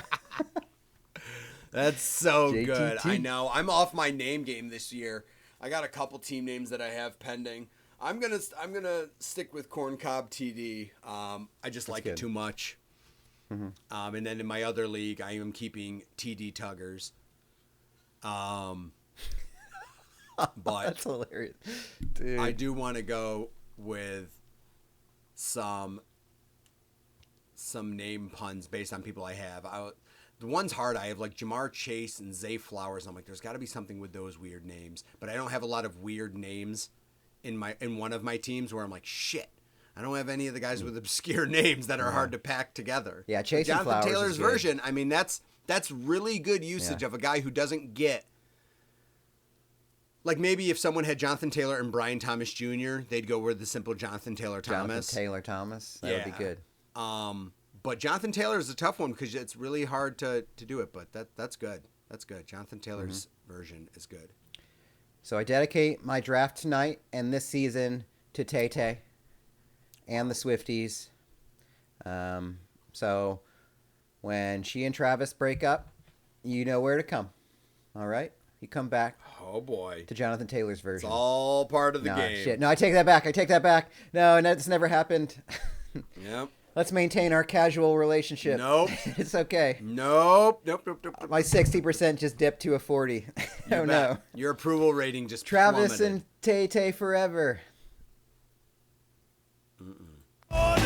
That's so JTT. good. I know. I'm off my name game this year. I got a couple team names that I have pending. I'm gonna stick with Corncob TD. I just like it too much. And then in my other league, I am keeping TD Tuggers. But That's hilarious, dude. I do want to go with some name puns based on people I have. The one's hard. I have like Jamar Chase and Zay Flowers. I'm like, there's got to be something with those weird names. But I don't have a lot of weird names in one of my teams where I'm like, shit. I don't have any of the guys with obscure names that are hard to pack together. Yeah, Chase and Jonathan Flowers Taylor's is good. version. I mean, that's really good usage of a guy who doesn't get. Like maybe if someone had Jonathan Taylor and Brian Thomas Jr., they'd go with the simple Jonathan Taylor Thomas. Jonathan Taylor Thomas. That would be good. But Jonathan Taylor is a tough one because it's really hard to do it. But that's good. That's good. Jonathan Taylor's version is good. So I dedicate my draft tonight and this season to Tay-Tay and the Swifties. So when she and Travis break up, you know where to come. All right? You come back. Oh, boy. To Jonathan Taylor's It's version. all part of the game. Shit. No, I take that back. No, that's never happened. Yep. Let's maintain our casual relationship. Nope. It's okay. Nope. My 60% just dipped to a 40. Oh, no. Your approval rating just Travis plummeted. and Tay-Tay forever. Oh,